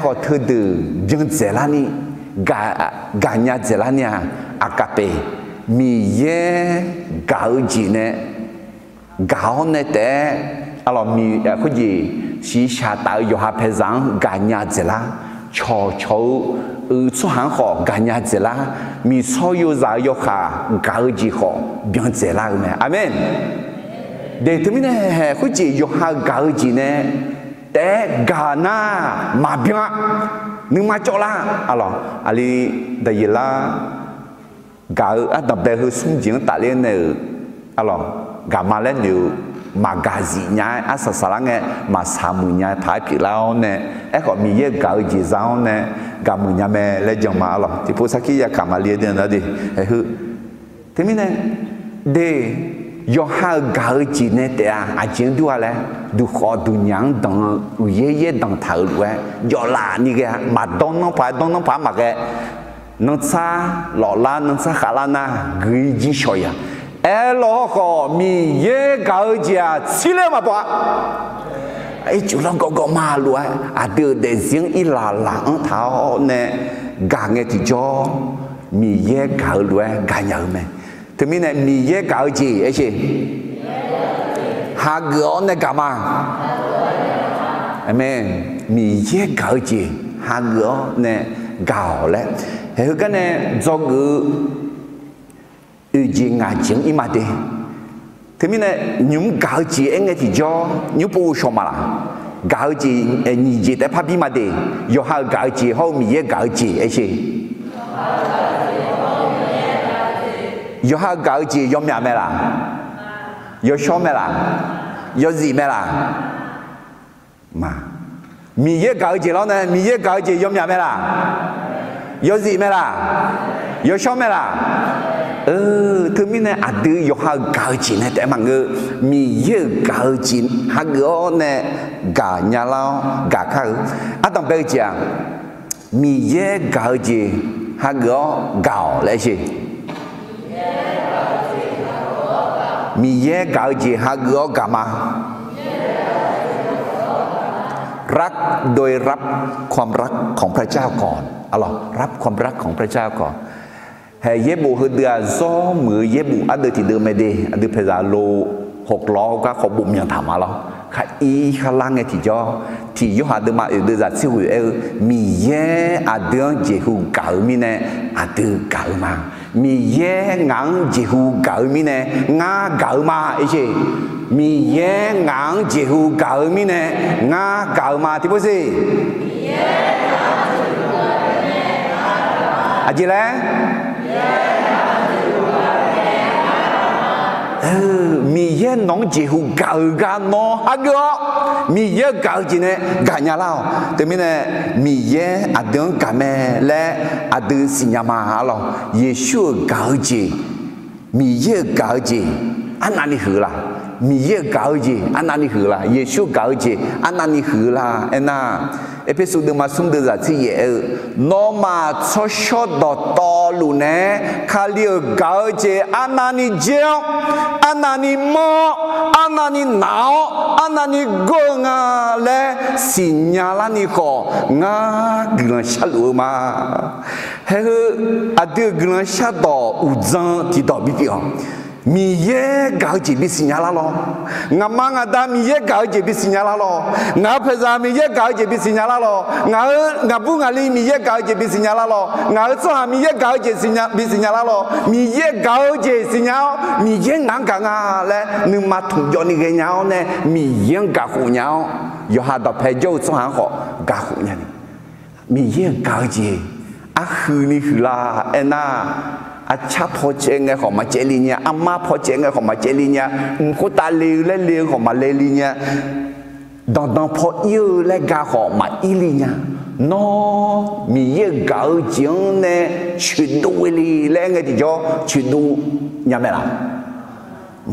ขอเธอเดินเบียงเจริญนี่กาญาเจริญเนี่ยอากาเปมีเย่เก่าจีเนี่ยเก่าเนี่ยแต่อะไรมีคุยสีชาตาอยู่หาเพจังกาญาเจริญชอสุหังขอกาญาเจริญมีซอยอยู่ใจอยู่หาเก่าจีขอเบียงเจริญไหมอาเมนเดี๋ยวที่นี่เนี่ยคุยอยู่หาเก่าจีเนี่ยแต่กาหน้ามาเบียงนึกมาจ่อละอะไรได้ยินละกาดับเบิลคือสุ่มจิงตัดเลี้ยนเนี่ยอะไรกามาเล่นอยู่มากาจีเนี่ยสักสักเนี่ยมาสามุเนี่ยถ่ายผิดแล้วเนี่ยก็มีเยอะกาจีจ้าเนี่ยกามุเนี่ยแม่เล่นจังมาอะไรที่พูดสักทีอยากกามาเลี้ยนเนี่ยดิคือที่นี่เนี่ยเดี๋ยวหากาจีเนี่ยแต่อาจารย์ดูอะไรดูขอดูยังดังเย่ดังเท่าด้วยย้อนหลังนี่แกมาดองน้องผามาแกนังซาหล่อล้านนังซาขาลานากุยจีชอยล้อก็มีเยอะเก่าจีสิเลมาปะจุลังก็มาล้วนเดือดเดือดเสียงอีหลาหลังเท้าเนี่ยกางเงที่จ่อมีเยอะเก่าล้วนกางยังไหมถึงมีเนี่ยมีเยอะเก่าจีใช่หากเกิดเนี่ยกามาเมนมีเยอะเก่าจีหากเกิดเนี่ยเก่าแล้วเฮ้ยกันเนี่ยจอกจีงาจิงอีมาเดที่มีเนี่ยยุ่งเก่าจีที่จ่อยุ่งปูชมาละเก่าจีนี่จีแต่พับบีมาเดยอหาเก่าจีเขามีเยอะเก่าจีใช่ยอหาเก่าจียอมยังไม่ละยอชอบไม่ละยอจีไม่ละมามีเยอะเก่าจีแล้วเนี่ยมีเยอะเก่าจียอมยังไม่ละยอจีไม่ละยอชอบไม่ละถึงมีเนี่ยดูยอหาเก่าจีเนี่ยแต่มันก็มีเยอะเก่าจีหากก็เนี่ยกาญาเรากาข้าวต้องไป讲มีเยอะเก่าจีหากก็เก่าเลยสิมีเยอะเก่าจีหากก็กามารักโดยรับความรักของพระเจ้าก่อนรับความรักของพระเจ้าก่อนเฮ้ยเยบูคือเดือดซ้อมือเยบูอันเดือดที่เดิมไม่ดีอันเดือดเพลาโล6 ล้อก็ขบุมยังทำมาแล้วข้าอีข้าล่างไงที่จ่อ thì yo hadu ma đưa ra siêu mi ye adon jehu gaumi ne adu gauma mi ye ngang jehu gaumi ne nga gauma ichi mi ye ngang jehu gaumi ne nga gauma thì bố gì à chị lẽ mi ye nong jehu ga no hago mi ye ga ji ne ga nya lao te mi ne mi ye adon ga me le adu sinyama lo yesu ga ji mi ye ga ji anani hu la mi ye ga ji anani hu la yesu ga ji anani hu la ena episode ma sum de za ti ye no ma cho shot do to lu ne kha liu ga ji anani jiao anani mo anani nao anani go nga le sinyala ni ko nga glan sha lu ma he adu glan sha do u zan ti do bi ti mi ye ga ji bi sinyala lo nga ma nga da mi ye ga ji bi sinyala lo nga phe za mi ye ga ji bi sinyala lo nga bu nga li mi ye ga ji bi sinyala lo nga so ha mi ye ga ji bi sinyala lo mi ye ga ji sinyao mi ye ngang ga nga le nu ma thu jo ni ge nyao ne mi ye ga hu nyao yo ha da phe jo so han ho ga hu nya ni mi ye ga ji a hu ni hu la enaอาชาพอเจงของมาเจลีเนี่ยอามาพอเจงของมาเจลีเนี่ยกูตาเลวและเลวของมาเลลีเนี่ยดอนพอเยอะและกาของมาอีลีเนี่ยน้อมีเยอะเก่าจังเนี่ยชุดดูลีและไงที่จ่อชุดดูยังไงล่ะ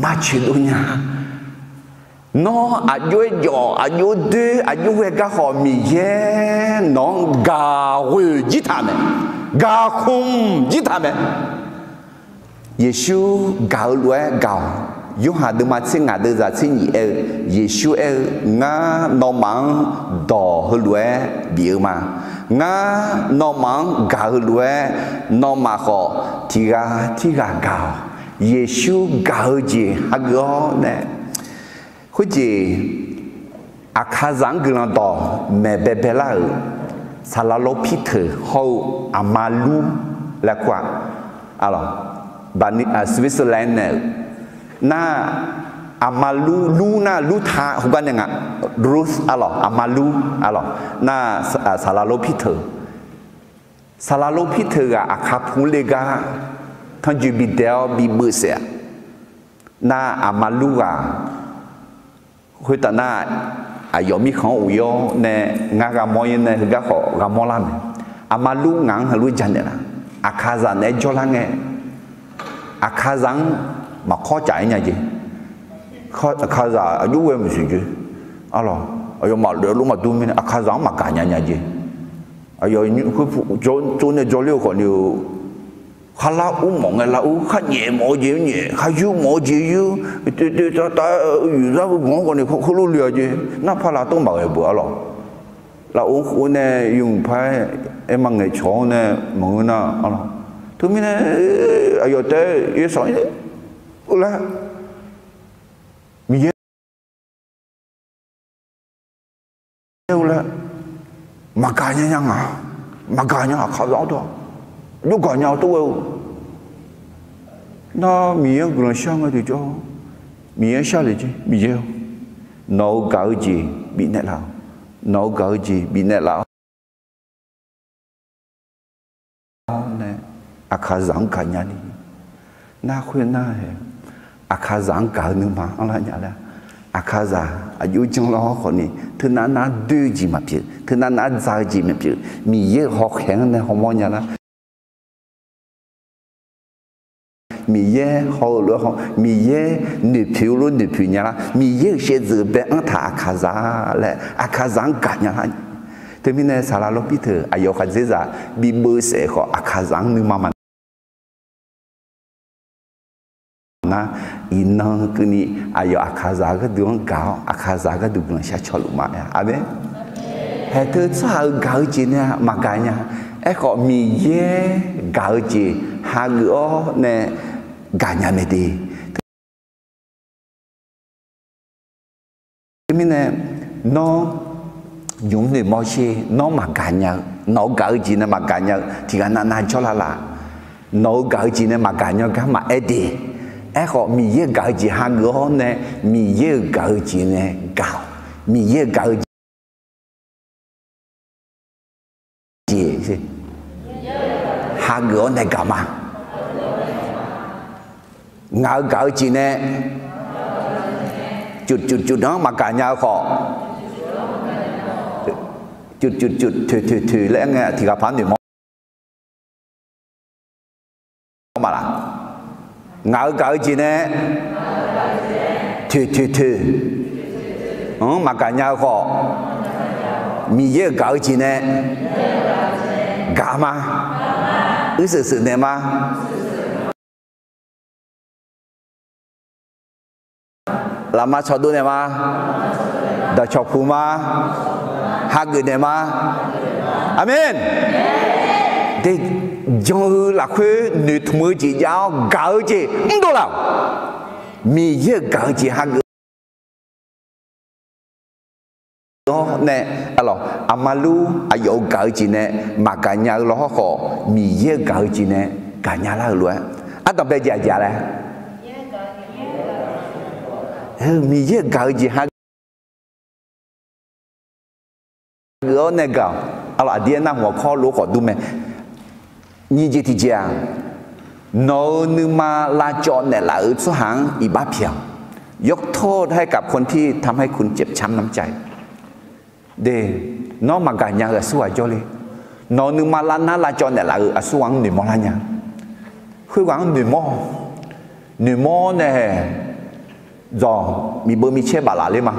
มาชุดดูเนี่ยน้ออายุเยอะอายุดื้ออายุเวกาของมีเยอะน้องกาเวจิตามกาคุมจิตาม耶稣搞来搞，有下的嘛是伢的在是你耶稣伢老忙到后来别嘛，伢老忙搞来老忙好，提个搞，耶稣搞的那个呢，或者阿卡上个人到没白白啦，萨拉罗皮特好阿马路来quoi，啊咯。Switzerland na amalu na luta huban yang Ruth alo amalu alo na salalo Peter ga akapun lega kan jubidel bi besia na amalu ga hui ta na ayomi khong uyo ne ngaga moyen ne ga kho ga molan amalu ngang halu janela akaza ne jolange à khá rắn mà khó chạy nha chị khá ra ở dưới quê mình suy chứ alo ở dưới mặt lửa lúc mà tôi mình à khá rắn mà cả nhà chị ở dưới những cái chỗ này chỗ liêu còn nhiều khá là uống mỏng này là uống khá nhẹ mỏ gì nhẹ khá dữ mỏ gì dữ taอยู่ra mỏng còn nhiều không lưu lừa gì nó phải là tôi bảo hệ bữa alo là uống này dùng phải em mang ngày chó này mọi người nào alo tôi mới nói ở chỗ thế yêu sỏi đấy, là mình yêu là mà cả nhà khó rõ thôi, lúc cả nhau tôi yêu, nó mình còn sao người thì cho mình sao vậy chứ mình yêu, nấu gạo gì bị nẹt lão, nấu gạo gì bị nẹt lão. Akazang kanya ni, na khuyên na he, akazang cả nữa mà ông lại nhả là, akaza, ayu chung lo khó ni, thứ na đưa gì mà biết, thứ na giải gì mà biết, mi ye học hàng này không bao nhả là, mi ye học lúa học, mi ye nửa phiếu luôn nửa phiếu nhả là, mi ye sẽ giữ bé anh thà akaza là, akazang cả nhả là, thế mình này sala lốp Peter, ayo khát dễ dàng, bị bơ sẽ khó akazang nữa mà na inang kini ayo akaza ga duang gao akaza ga duang sha choluma ya abe he tu sa gao ji ne makanya ko mi ye gao ji ha go ne ganya ne di mi ne no nhúng người mò xe nó mà cả nhà nó gỡ gì nó mà cả nhà thì cái nan cho là nó gỡ gì nó mà cả nhà cái mà đi họ mi ye gỡ gì hàng gỡ này mi ye gỡ gì này gạo mi ye gỡ gì hàng gỡ này gạo mà ngỡ gỡ gì này chút đó mà cả nhà họ chút thử lẽ nghe thì gặp phán được mà là ngỡ gỡ gì nè thử mà cả nhà họ mi ye gỡ gì nè gà mà sự này mà làm mà cho tôi này mà đã cho phụ mà hai người này mà amen để do là khuê nữ mới chỉ giáo gỡ gì không đâu nào mi ye gỡ gì hai người đó nè alo amalu ayo gỡ gì nè mà cả nhà lo họ mi ye gỡ gì nè cả nhà là luôn à tao bây giờ này mi ye gỡ gì hai người này gỡ alo đi nào họ khó lúa họ đúng mẹ như vậy thì giờ nó nhưng mà là chọn này là ở số hàngอีบ้าเพียวยกโทษให้กับคนที่ทำให้คุณเจ็บช้ำน้ำใจเดnó mà cả nhà ở suy cho đi nó nhưng mà là chọn này là ở suy hoàng nửa mò là nhà khơi hoàng nửa mò này rồi mi bơ mi che bà là lên mà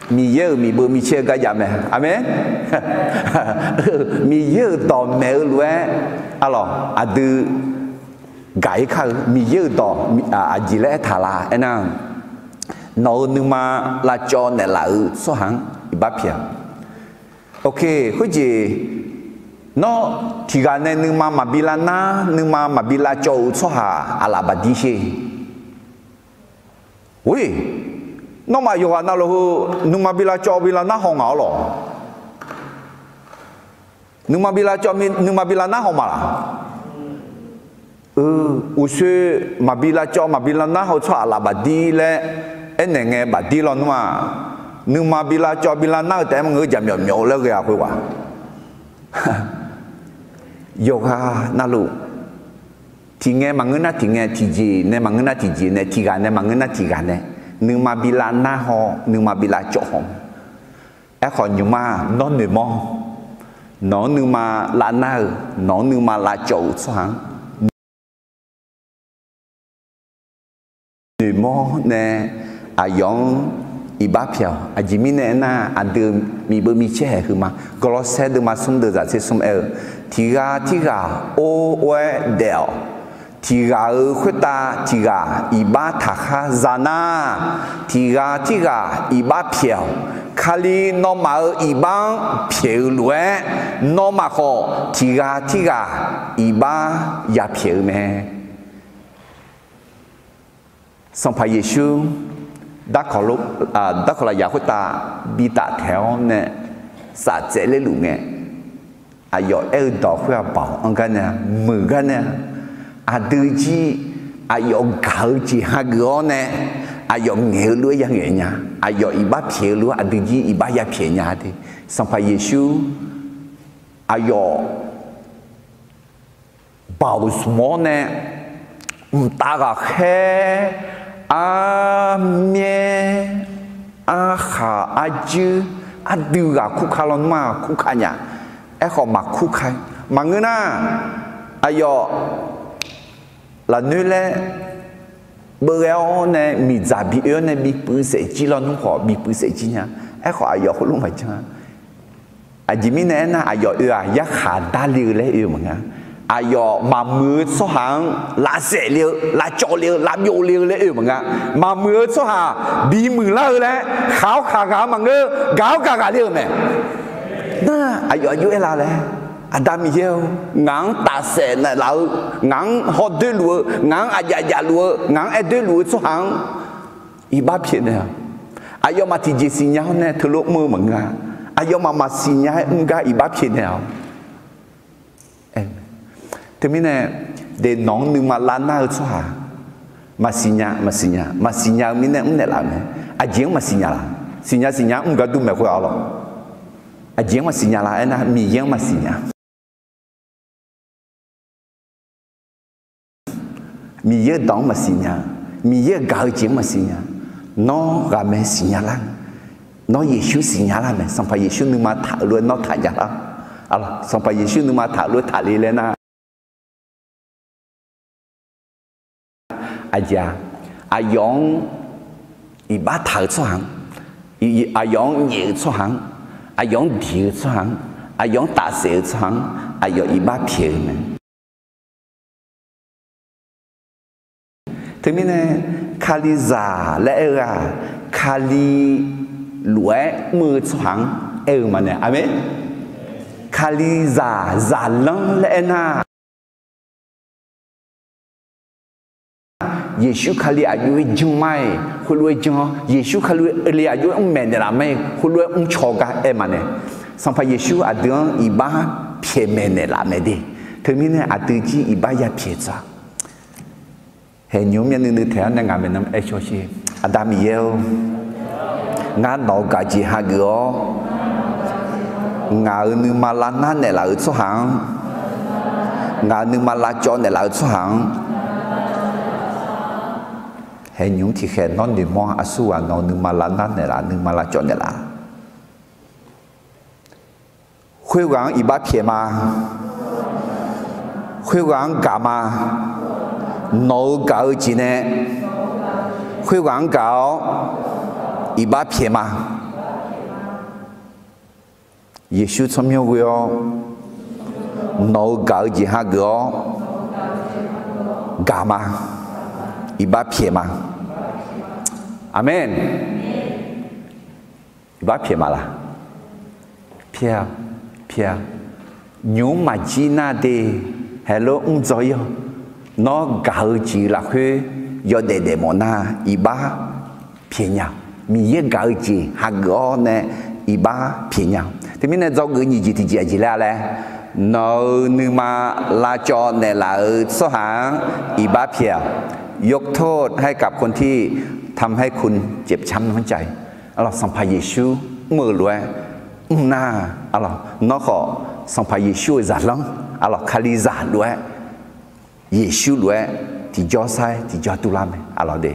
mi ye mi bơ mi che cái gì mà amen mi ye tỏ mẹ luôn alo adu gái khác mi ye tỏ gì lẽ thà là anh em nó nhưng mà là cho này là số hàng ba phiền ok cái gì nó thì cái này nhưng mà bị là na nhưng mà bị là cho số hà là bà đi xe ui nó mà yêu anh nào nhưng mà bị là cho bị là na không ảo rồi nhưng mà bị là cho nhưng mà bị là na không mà usu mà bị là cho mà bị là na không cho là bà đi lẽ anh này nghe bà đi lo nhưng mà bị là cho bị là na tại mà người giảm nhỏ lên cái gì quả yêu ha na lu thì nghe mà người na thì nghe thì gì này mà người na thì gì này thì cái này mà người na thì cái này nhưng mà bị là na họ nhưng mà bị là chỗ họ ấy còn nhưng mà nó nửa mò nó nhưng mà là na nó nhưng mà là chỗ sáng nửa mò nè giống ý bá phiêu chỉ mình nè na đưa mi bơ mi cheคือmà có xe được mà xung được ra sẽ xung thì gà ô uế đèo thì gà khuyết ta thì gà ý bá thà khá ra na thì gà ý bá phiêu khali nó mà ý bá phiêu lúa nó mà họ thì gà ý bá ya phiêu mẹ xong phải Giêsu đã có lúc đã có là giáo hội ta bị tạ theo nè xả chế lên lũ nghe giờ đó phải bảo ông cái nè mười cái nè từ chi giờ gạo chi hai gạo nè giờ nghèo lúa yang nghèo nhà giờ ít bát phiền lúa từ chi ít bát ya phiền nhà thì xong phải Giêsu giờ bảo số nè ta cả khe mẹ khả chư đưa gà khu khá lon mà khu khá nhà họ mặc khu khai mà người na giờ là nơi lẽ bờ eo này mi giả bị eo này bị bự sẽ chỉ lon họ bị bự sẽ chỉ nha họ giờ họ luôn phải chăng chỉ mình này na giờ giác khả đa liều lẽ yêu mà nghe giờ mà mưa số hàng là sẽ liều là cho liều làm vô liều lẽ yêu mà nghe mà mưa số hàng bị mưa lơ lẽ kháo khả gáo mà ngơ gáo cả liều mẹ na giờ yêu là lẽ Adam yêu ngang ta sẽ này là ngang họ đôi lúa ngang dạ lúa ngang đôi lúa số hàng ít ba phiền này ayo mati jisinya ne teluk mu menga ayo mama sinya enggak ibab chinel termine de nong nu malana chua masinya mine umne la me ajeng masinya la sinya enggak du me hua lo ajeng masinya la ena mi yang masinya mi ye dong masinya mi ye gao jeng masinya nó gà mẹ xì nhà lăng nó Giêsu xì nhà lăng mẹ xong phải Giêsu nương mà thả luôn nó thả nhà lăng xong phải Giêsu nương mà thả luôn thả đi lên à aja ayong iba thả cho hàng ayong nhẹ cho hàng ayong điều cho hàng ayong tạ sẽ cho hàng ayong iba phiền mẹ thế nên Kali già lẽ ra Kali lúa mưa choáng mà nè amen Kali già lăng lẽ na Giêsu Kali ayu jung mai khu lúa jung Giêsu Kali ayu ông mẹ nè làm mày khu lúa ông chó cả mà nè xong phải Giêsu ở đường iba phía mẹ nè làm mày đi thế nên ở từ chỉ iba ya phía cho hệ nhóm nhân nữ thế nên ngài mình nằm cho chi Adam yêu ngài nói cái gì hay gỡ ngài nữ mà là năn này là ở chỗ hàng ngài nữ mà là cho này là ở chỗ hàng hệ nhóm thì khen nó nữ mà asu à nó nữ mà là năn này là nữ mà là cho này là khuya quang iba phía mà khuya quang cả mà nấu gạo gì nè khuya quảng gạo iba phía mà Giêsu trong miêu quyo nấu gạo gì ha gạo gà mà iba phía mà amen iba phía mà là phía nhung mà chi na de hello rồi nó gạo chỉ là khuya do để món na iba phía nhau mi ye gạo chỉ hạt gạo nè iba phía nhau thì mình nói cái gì thì chỉ là nó nếu mà là cho nè là ở số hàng iba phía ยกโทษให้กับคนที่ทำให้คุณเจ็บช้ำน้ำใจอัลลอฮ์สัมภาเยซูมือรวยหน้าอัลลอฮ์นอกขอสัมภาเยซูจัดล้องอัลลอฮ์คาลิจัดด้วยเยซูด้วยที่จอไซที่จอตุลามอัลลอฮ์เด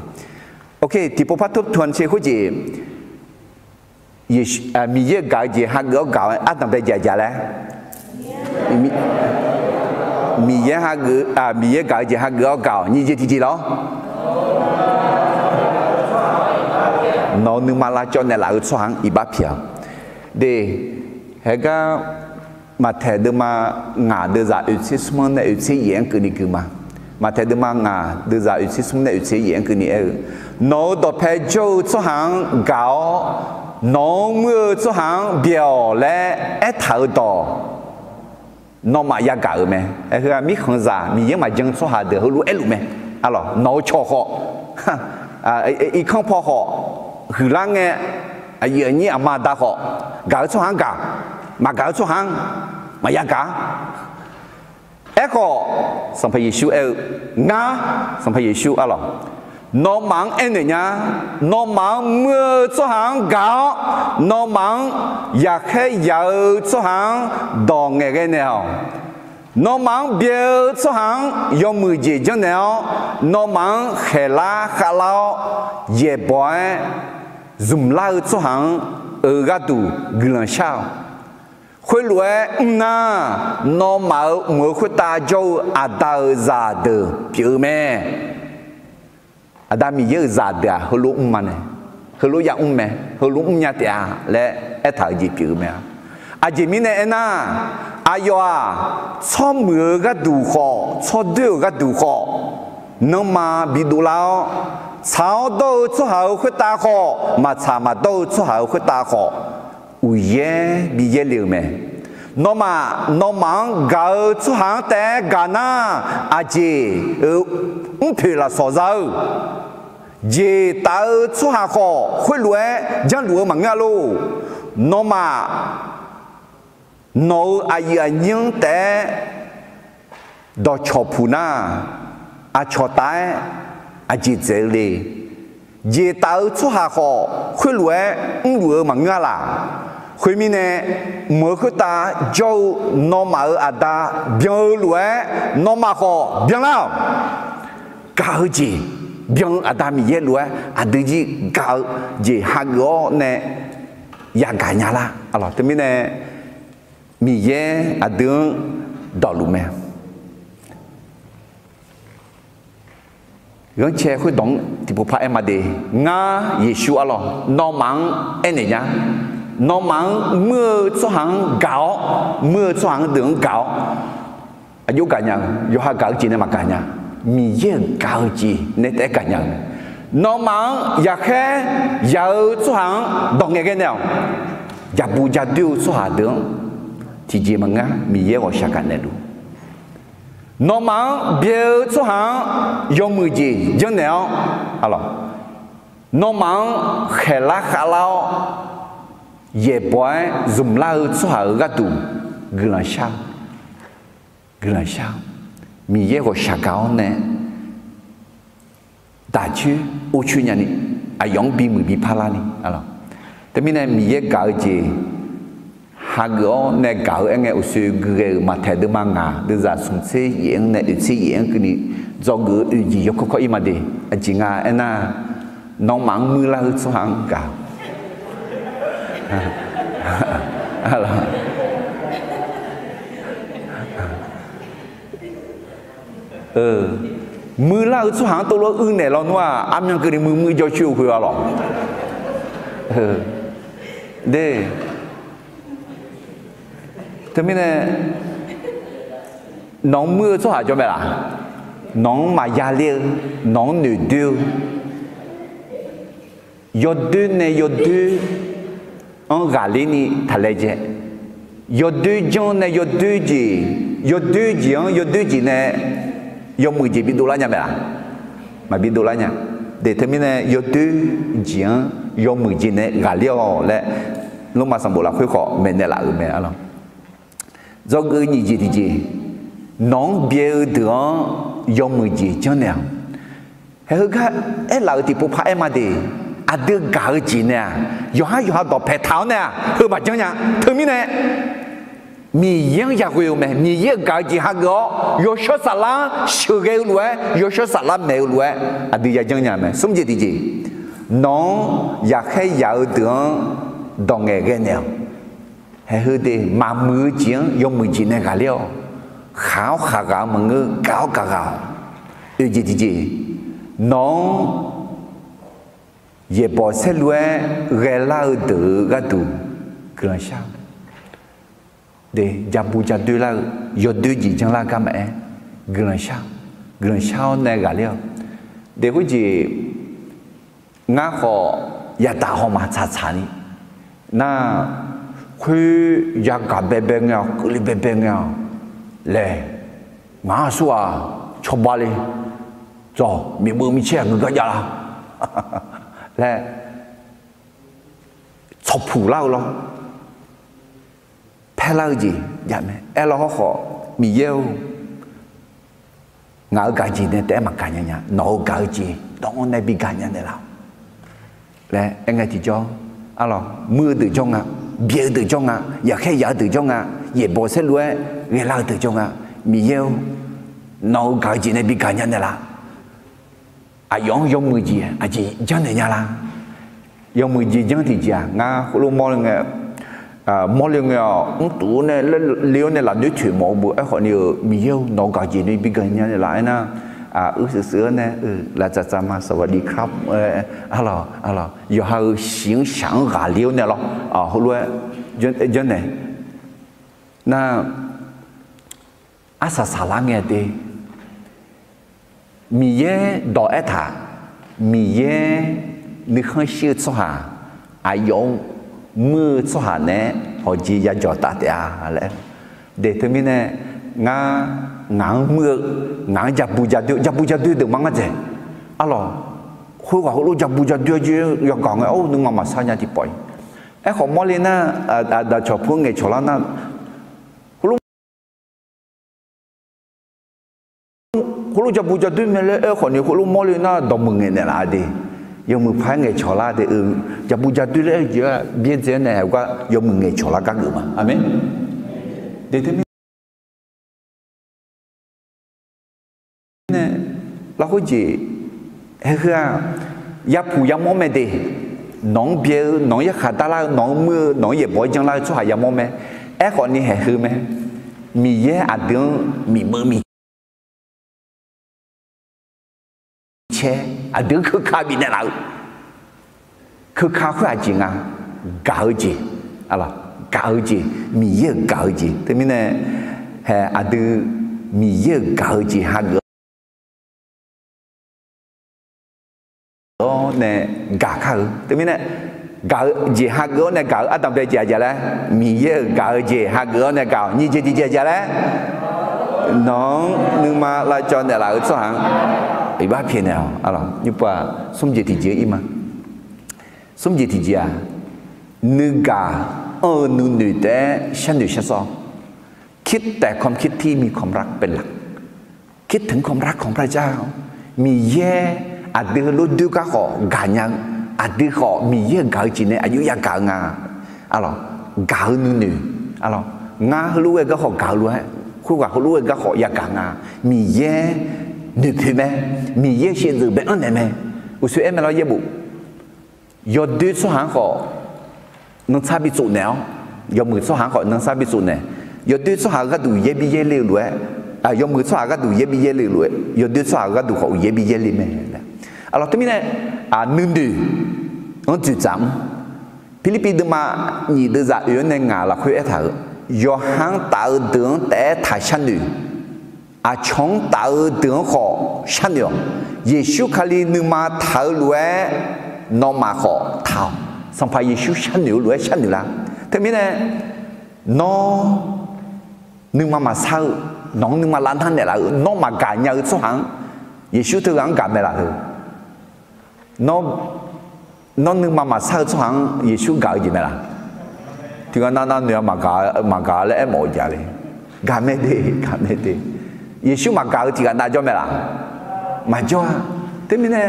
โอเคที่พระพัททวนเชื่อคุจีเยซูมีเยอะกาจีฮักเกาเกาอัตตาเปจ่าแล้วมีเยอะฮักมีเยอะกาจีฮักเกาเกานี่จะที่จีแล้วน้องนึกมาลาจอนเนี่ยหลังช่วงอีบ้าเพียวเดเฮก็มาแทนเดิมมางาเดือดอุตสมันเนี่ยอุตสเยี่ยงคือนี่คือมาแทนเดิมมางาเดือดอุตสมันเนี่ยอุตสเยี่ยงคือนี่น้องตัวเพจช่วงเกาน้องเมื่อช่วงเบียวและเอ็ดเท้าต่อน้องมาอยากเก่าไหมคือมีคนจ่ามียังมาจังช่วงเดือดรู้รู้ไหมอะไรน้องชอบเขาอีกข้างพอเขาคือร่างเงี้ยอย่างนี้อามาด่าเขาเก่าช่วงเก่ามาเก่าช่วงมาอยากเก่าก็สัมภาระยิชูงาสัมภาระยิชูอะไรน้องมังเนี่ยน้องมังเมื่อช่วงเก่าน้องมังอยากให้ยาวช่วงดองเงี้ยเนี่ยน้องมังเบี้ยช่วงยอมมือเจียงเนี่ยน้องมังเฮลาฮาลาเย่บอยซุ่มลาช่วงกระดูกลังเช้าคุยรวยน่ะน้องมังเมื่อคุยตาโจอาดาซาเดเปียวแม่อาดามีเยอะซาเดฮลุมันเนี่ยฮลุยาแม่ฮลุยาเตียและเอถาจีเปียวแม่อาจิมิเนี่ยนะอายว่าชอบมือก็ดูขอชอบดูก็ดูขอน้องมาบิดูแล้วชาวโตชอบคุยตาขอมาชามาโตชอบคุยตาขออุยเย่บิเย่เหลียวแม่น้องมังเกาชอบแต่กานาอาจีอุ้งเพลาสอเจ้า je ta chu ha kho khoi lue jang lue ma nga lo no ma no ai a nyang te do cho puna a cho tai a ji ze le je ta chu ha kho khoi lue lue ma nga la khoi mi ne mo khu ta jo no ma a da bio lue no ma kho bien la ka ji bien adam ye lue adiji ka je ha go ne ya ga nya la alors te mi ne mi ye adun do lu me yon che khu dong ti pu pa ma de nga yesu alors no mang ene nya no mang mưa cho hàng gạo mưa cho hàng đường gạo ayu cả nhà yo ha gạo chi ne ma cả nhà mi ye gạo chi ne te cả nhà no mang ya khe ya cho hàng dong nghe cái nào ya bu ya du cho hàng đường thì gì mà ngã mi ye go sha cả ne lu no mang bia cho hàng yo mu gì dân nào alo no mang khe la lao ye boy zum lao cho ha ga tu glan sha mi ye go sha cao ne da chu u chu nya ni a yong bi mu bi pa la ni alo te mi ne mi ye ga ji ha go ne ga nge u su ge ma the de ma nga de za sung se yin ne u si yin ke ni zo ge u ji yo ko i ma de a ji nga na nong mang mu la cho hang ga alors mưa la ở chỗ hàng tôi lo ưng này lo noa am yang cái mưa cho chiều khuya lo để thế mình này nóng mưa chỗ hàng cho mẹ là nóng mà gia liêu nóng nửa tiêu yo deux này yo deux on galini thaleje yo deux jon ne yo deux ji yo deux ji yo deux ji ne yo mu ji bi do la nya ba ma bi do la nya déterminer yo deux ji yo mu ji ne galio le lo ma sam bo la khoi kho me ne la me alors do ge ni ji di ji non bien de yo mu ji jon ne he ga e la ti pu pa e ma de à đưa gạo gì nè, yo ha đọc phải tháo nè, hư mà chẳng nhá, thứ mi nè, mi yang ya quên mẹ, mi yang gạo gì ha gõ, yo sốt sả lá, sữa gạo lúa, yo sốt sả lá mèo lúa, à đưa ya chẳng nhá mẹ, sống gì thì gì, nó ya hay giàu tưởng đồng nghề cái nào, hay hư đi mà mưa chiến, yo mưa chiến này gạo liao, khảo khá gạo mà ngư gạo cả gạo, gì thì gì, nó ye bỏ xe lúa ghé lao từ gà tù gần sao để gia bu gia đưa la yo đưa gì chẳng la cả mẹ gần sao này gà liao để cái gì ngã họ ya ta họ mà cha ni na khui ya cả bé nhau cứ li bé nhau lệ ngã xua cho ba li cho mi bơ mi che người cái la là chọc phủ lao lo, phe lao gì, dạ mẹ, em lo họ mì yêu, ngáo cái gì này để mà cái nhà, nấu cái gì, đó này bị cái nhà này nào, là em nghe thì cho, alo mưa từ trong à, bia từ trong à, giờ khai giả từ trong à, giờ bỏ xe lúa, nghe lao từ trong à, mì yêu, nấu cái gì này bị cái nhà này là à yong mười gì à chị chân này nhà là yong mười gì chân thì chả nga lúc mò liền ông tú này liêu này là đứa chuyện mò bữa họ nhiều nhiều nó cả gì này bị gần nhà này lại na à sữa này là cha mà sao đi khắp alo giờ họ sáng sáng gà liêu này lo à họ luôn chân này na asa lá nghe đi mi ye đỏ ế thả mi ye mi không siêu cho hà ai dùng mưa cho hà nè họ chỉ ra cho ta để lẽ để thế mình nè ngã mưa ngã giáp bu giáp được được mang cái gì alo 佢話佢就不就對住要講嘅，哦，你媽媽生日啲背，學乜嘢呢？就判嘅錯啦那，佢就不就對咩咧？學你佢乜嘢那都唔嘅啦啲，有冇判嘅錯啦啲就不就對咧，就變咗呢係個有冇嘅錯啦咁嘅嘛，係咪？你聽咩？呢，嗱好似係一鋪一毛咩的，農標農一下得啦，農麼農業保障啦，做下一毛咩？學你係去咩？米嘢阿點米麼米車阿點去卡邊的啦，去卡會係點啊？搞字啊啦，搞字米嘢搞字，對面呢係阿點米嘢搞字下個。哦，呢搞卡，對面呢搞字下個呢搞，阿當俾姐姐咧，米嘢搞字下個呢搞，你姐姐咧，น้องมาลาจอนเนี่ยละสหังไอ้บ้าเพี้ยนเนี่ยอะไรนี่ป่ะสมเจติเจียอีมาสมเจติเจียนึกานึกหนึ่งแต่ฉันหนึ่งฉันสองคิดแต่ความคิดที่มีความรักเป็นหลักคิดถึงความรักของพระเจ้ามีแย่อาจจะรู้ดูก็ขอกายังอาจจะขอมีแย่กาจีเนี่ยอายุยากางาอะไรกาหนึ่งอะไรงารู้ก็ขอการู้ฮะคุณว่าเขารู้ก็ขอยากางามีแย่นึกถึงไหมมีแย่เชื่อถือแบบนั้นไหมอุสุเอ็มเราเยบุยอดดูสหังขอ能差别做呢？有冇做下個能差別做呢？有對做下個都也比也累累，啊，有冇做下個都也比也累累，有對做下個都好也比也累咩？啊，對面呢啊，嫩的，我就講，菲律賓的嘛，你的在原來牙啦會一頭，要行到等在台上的，啊，從到等好上的，耶穌卡里你嘛頭來，那嘛好頭。สัมภาระชูฉันอยู่หรือฉันอยู่ละแต่ไม่แน่น้องนึกมาเศร้าน้องนึกมาล้านท่านเนี่ยละน้องมาการยาสุหังยิชูถือหังการไม่ละเถอะน้องนึกมาเศร้าสุหังยิชูการจีไม่ละถึงนั้นนั่นเนี่ยมาการแล้วหมดใจเลยการไม่ได้ยิชูมาการถึงนั้นจะไม่ละมาจ้าแต่ไม่แน่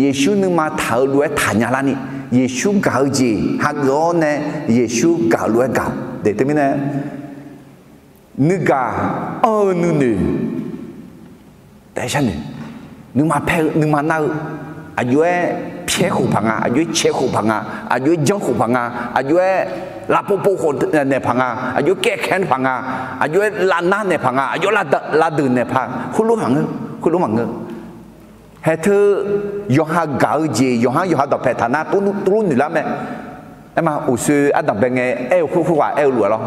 ยิชูนึกมาเท่าด้วยฐานยาละนี่耶稣搞字，下個呢？耶穌搞亂搞，對對面呢？你個你，第三呢？你嘛拍，你嘛鬧，阿有撇虎棚啊，阿有切虎棚啊，阿有將虎棚啊，阿有拉波波虎呢棚啊，阿有夾鉗棚啊，阿有拉拿呢棚啊，阿有拉德呢棚，好多棚啊，好多棚啊。ให้เธอยอหาเกาจียอหาดอกแพทานาตุ้นอยู่แล้วไหมไอ้มาอุสืออันดับเป็นไงคู่ว่าหลัวหรอ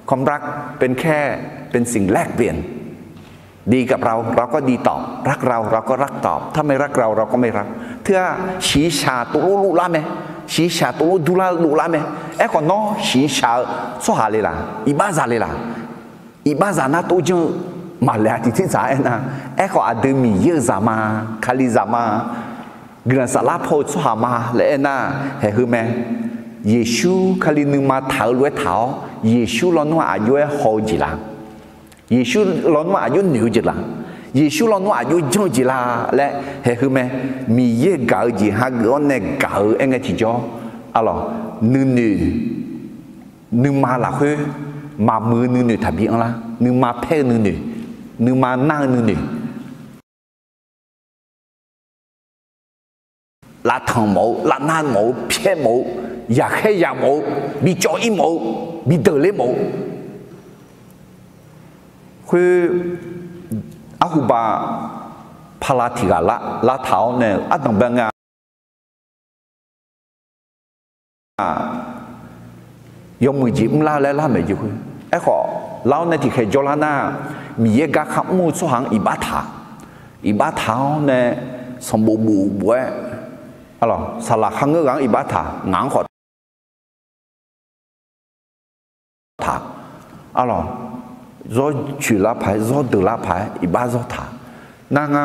ความรักเป็นแค่เป็นสิ่งแลกเปลี่ยนดีกับเราก็ดีตอบรักเราก็รักตอบถ้าไม่รักเราก็ไม่รักเธอชีชาตุ้ลุละไหมชีชาตุ้ดูละไหมไอ้คนน้อชีชาสุหาเลยล่ะอีบ้าซาเลยล่ะอีบ้าซานาตู้จึงมาแล้วที่สายนะเอ็กอาจจะมีเยอะจามาคาลิจามาเงินสารพัดสหมาเลยนะเห็นไหมเยซูคาลินึงมาเท้าล้วยเท้าเยซูร้อนว่าอายุหกจีละเยซูร้อนว่าอายุหนึ่งจีละเยซูร้อนว่าอายุยี่จีละและเห็นไหมมีเยอะเก่าจีฮักก็เนี่ยเก่าเองที่จ่ออะไรนึงมาละคือมามือนึงทะเบียนละนึงมาเพลนึงมานั่งนึงละทางหมูละนั่นหมูเพี้ยหมูอยากให้อยากหมูมีจ่ออีหมูมีเดลือหมูคืออาหุบาพลาธิกาละเท้าเนี่ยอันต้องเป็นไงยมมือจีบลาและลาไม่จีบไอ้ขอเล่าในที่เคยจอลานามีเยกะขับมูสุหังอีบาถาเนี่ยสมบูรณ์บัวอะไรสลักขังเงือกอีบาถาหงังขอถาอะไรรอจุลาภัยรอเดลาภัยอีบาจอถานาง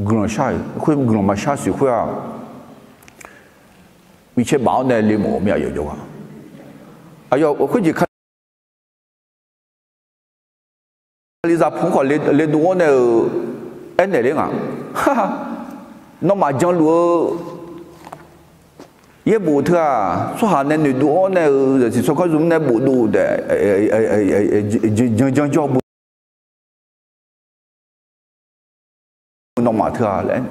gần sai khơi gần mà sai sự khơi à vì chế bảo này liền một mẹ rồi à ai giờ khơi gì lý do phong khỏi lên đúng này anh này đấy à nó mà chẳng lúa ye bộ thưa số hàng này người đúng này thì số có dùng này bộ đủ để cho bộ nó mà thưa lên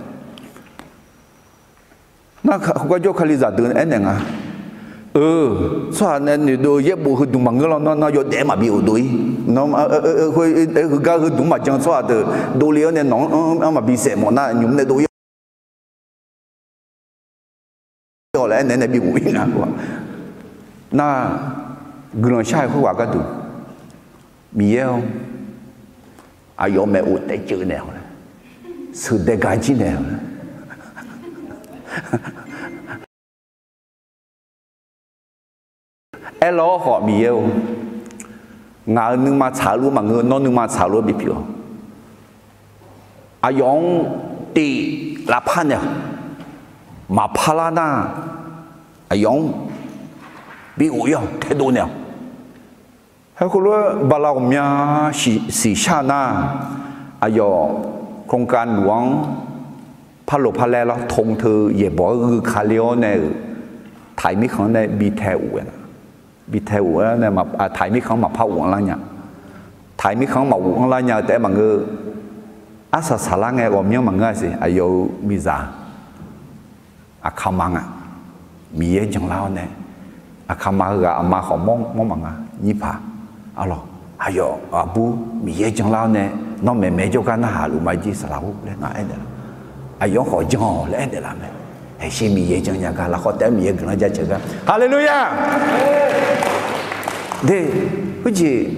nó không có cho khai giả từ anh này à số hàng này người đúng ye bộ đúng mà nó có để mà bị đuổi nó hơi cái đúng mà chẳng số hàng từ đuổi liền này nó mà bị sẹo mà nó nhúng này đuổi lại nên là bị bụi ngã quá, na gần sai không qua cái đủ, miêu, ai có mẹ út để chơi nào, sự để cái gì nào, em lo họ miêu, ngài nương mà trả luôn mà người nó nương mà trả luôn bị phiền, ai用地来判的。mà palana ai yong bị ủi à thế đâu nè hay có lúc bà lão mía xì xa na ai yo công can luang palo pale la thông thư ye bỏ người khá liêu này thái mi khang này bị theo này mà thái mi khang mà phá uổng la nhá thái mi khang mà uổng la nhá để mà người asa sala nghe gồm nhau mà nghe gì ai yo mi già khăm mang à mía chẳng lao nè khăm mang gà mà họ mong mang à nhị phà alo ayo abu mía chẳng lao nè nó mẹ cho cái nó hà lu mai chỉ sao lên nó anh đấy ayo họ cho lên để làm này hay xem mía chẳng nhà cái là họ té mía cái nó ra chơi cái hallelujah để cái gì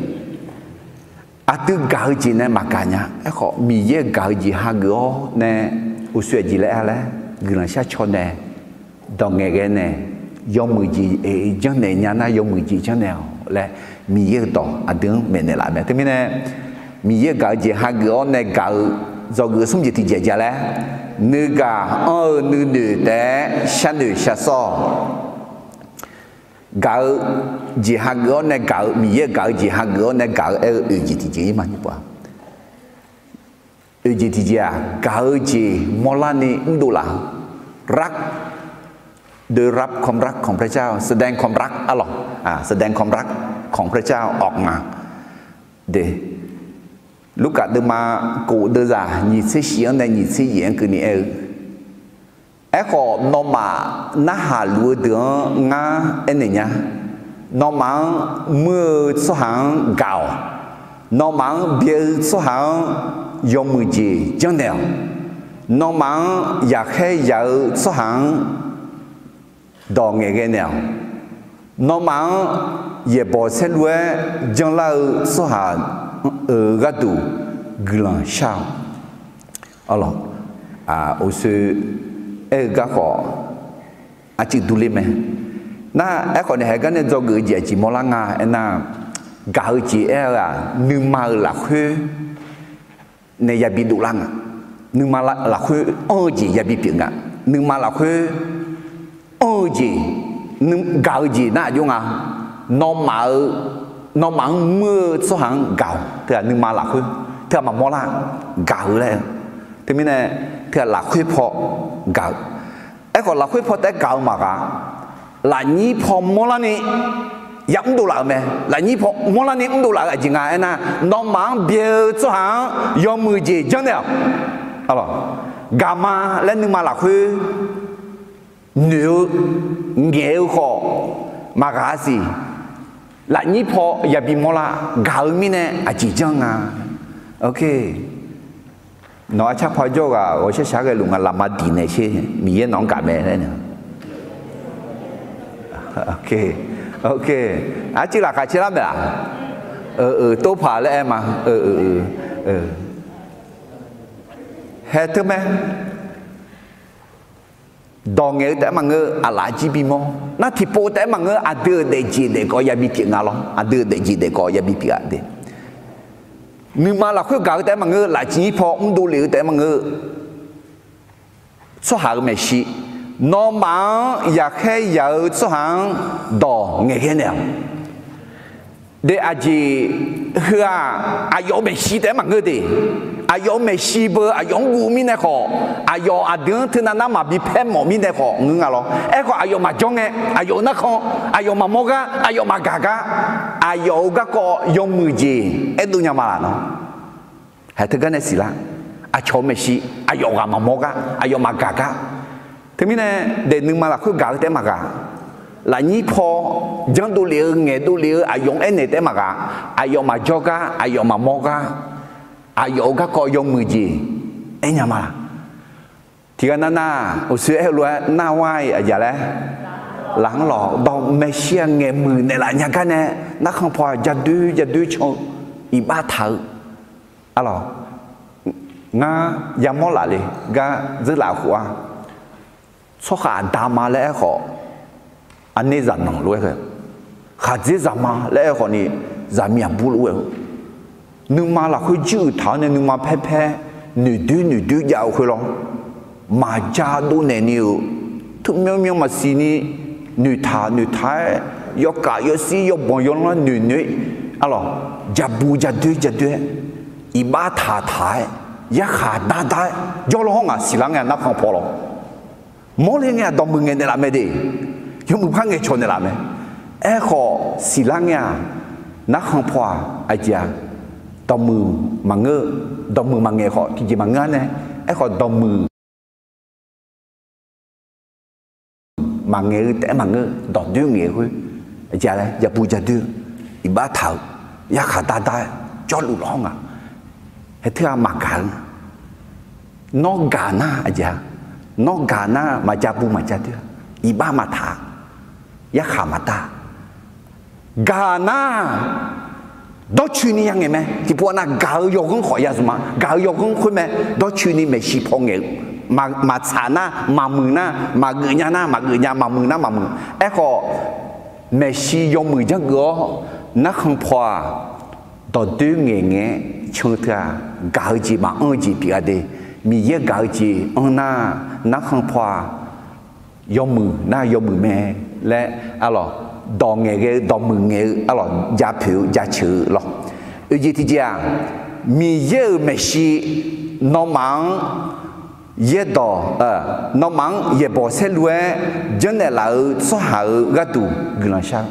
từ cái gì này mà cả nhà họ mía cái gì ha gỡ nè u suy gì lại là gần sát cho nè đòn nghề cái nè do mười gì chẳng này nhà na do mười gì chẳng nào là mi yêu to đứng mẹ này lại mẹ thế này mi yêu cái gì hai gỡ này gỡ do gỡ xong gì thì dễ dàng là nữ gà nữ để sang nữ sang so gỡ gì hai gỡ này gỡ mi yêu gỡ gì hai gỡ này gỡ gì thì dễ mà như vậy gì thì à gỡ gì molani đô laรักโดยรับความรักของพระเจ้าแสดงความรักอะไรแสดงความรักของพระเจ้าออกมาเดลูกกะเดมากูเดจ่า你是喜欢的你是演给你ก็นอมาน่าหารู้เดืองาเนี่ยนอมาเมื่อสหังเก่านอมาเบียสหังยอมมือจีจังเดียวnó mangอยากให้อยากสร้างดอกเงี้ยเนี่ยnó mangอย่าบอกเส้นว่าจังเราสร้างก็ดูกลังช่างอะไรโอ้สื่อก็ขออาจจะดูเลยไหมน่าคนเนี่ยก็เนี่ยจะเกิดจากจีมอลังน่าเกิดจากนึกมาหลักคือเนี่ยอย่าบิดดูลังnhưng mà là khơi gì ya bị biển à nhưng mà là khơi gì nhưng gạo gì na dùng à nó mang mưa số hàng gạo thì nhưng mà là khơi thì mà mua là gạo này thì mình này thì là khơi phò gạo còn là khơi phò tại gạo mà cả là nhị phò mua là nè yếm đồ lại mẹ là nhị phò mua là nè đồ lại gì ngay na nó mang bia số hàng yếm mưa gì chẳng nào gamma lên nhưng mà là khơi nếu nghèo khó mà cái gì là nhị phò ya bị mua là gạo mi nè chỉ chẳng ok nói chắc phải cho cả tôi sẽ sáng cái lúc làm mà đi này chứ mi nó cả mẹ này ok chỉ là cái gì lắm đấy tôi phải là em mà hết thứ mấy đòn nghề để mà ngơ lại chỉ bị mò nó thì bộ để mà ngơ đưa để chỉ để có ya bị chuyện nào đưa để chỉ để có ya bị chuyện đấy nhưng mà là khuyết gạo để mà ngơ lại chỉ phò đủ liệu để mà ngơ 出行没事，农忙也可以有出行到眼前了。你阿姐呵啊有没事的嘛个的，啊有没事不啊用无名的好，啊有啊等他那嘛比偏无名的好，啊咯，哎个啊有嘛种的，啊有那个，啊有嘛么个，啊有嘛嘎嘎，啊有个个用มือจีไอ้ตัวยังมาละเนาะให้เธอกันได้สิละอ่ะชมไม่สิอ่ะ有啊嘛么个，啊有嘛嘎嘎，ทีนี้เนี่ยเด็กนึงมาละคุยกาแต่มากาlà nhị pho dân tu liu nghe tu liu ayong anh này thế mà cả ayong mà cho cả ayong mà mua cả ayong các con dùng mười gì anh nhà mà thì cái nana ở xưa em nói na wai ở giờ đấy lắng lọ đau mấy xe nghe mười này là nhà cái này nó không phải giờ đu cho ít ba thở alo nga giờ mua lại đi ga rất là khóa số khả đam mà lẽ họ anh ấy dặn nòng luôn rồi, khá dễ dặn mà lẽ họ này dặn miệng bù luôn, nhưng mà là khơi chữ tháo nên nhưng mà phe nửa đứa giàu khơi lòng, mà cha đu nè nhiều, thức miếng mà xí ni nửa thái, yo cả yo xí yo bông yo nó nửa, alo, già đứa, ít ba thái, ya khá đa, yo lo hông à xí lăng nghe nắp không phò lo, mỗi lần nghe đồng mừng nghe này làm gì yung mukha nghe chọn làm ấy, họ xí lăng nha, nát không phò, ai cha, đồng mừ mà nghe họ thì chỉ mà nghe này, họ đồng mừ mà nghe té mà nghe, đồng đưa nghe thôi, ai cha này, giờ bùi giờ đưa, ít ba thảo, ya khá đa, cho lụt không à, hết thứ mà cả, nó gà na ai cha, nó gà na mà cha bùi mà cha đưa, ít ba mà thả ya khamata gana do chuni yang eme ti po na ga yo gong ho ya sma ga yo gong khu me do chuni me shi phong nge ma cha na ma mu na ma gu nya na ma gu nya ma mu na ma mu e ko me shi yo mu ja go na khang phwa do du nge chung ta ga ji ma ji bi a de mi ye ga ji na khang phwa yo mu me lẽ alo đòn nghề cái đòn mừng nghề alo giá phiếu giá chữ lo ở gì thì gì mi dơ mấy si nó mang dơ đò nó mang dơ bỏ xe lúa dân này là số hảo gạt tù gần là sao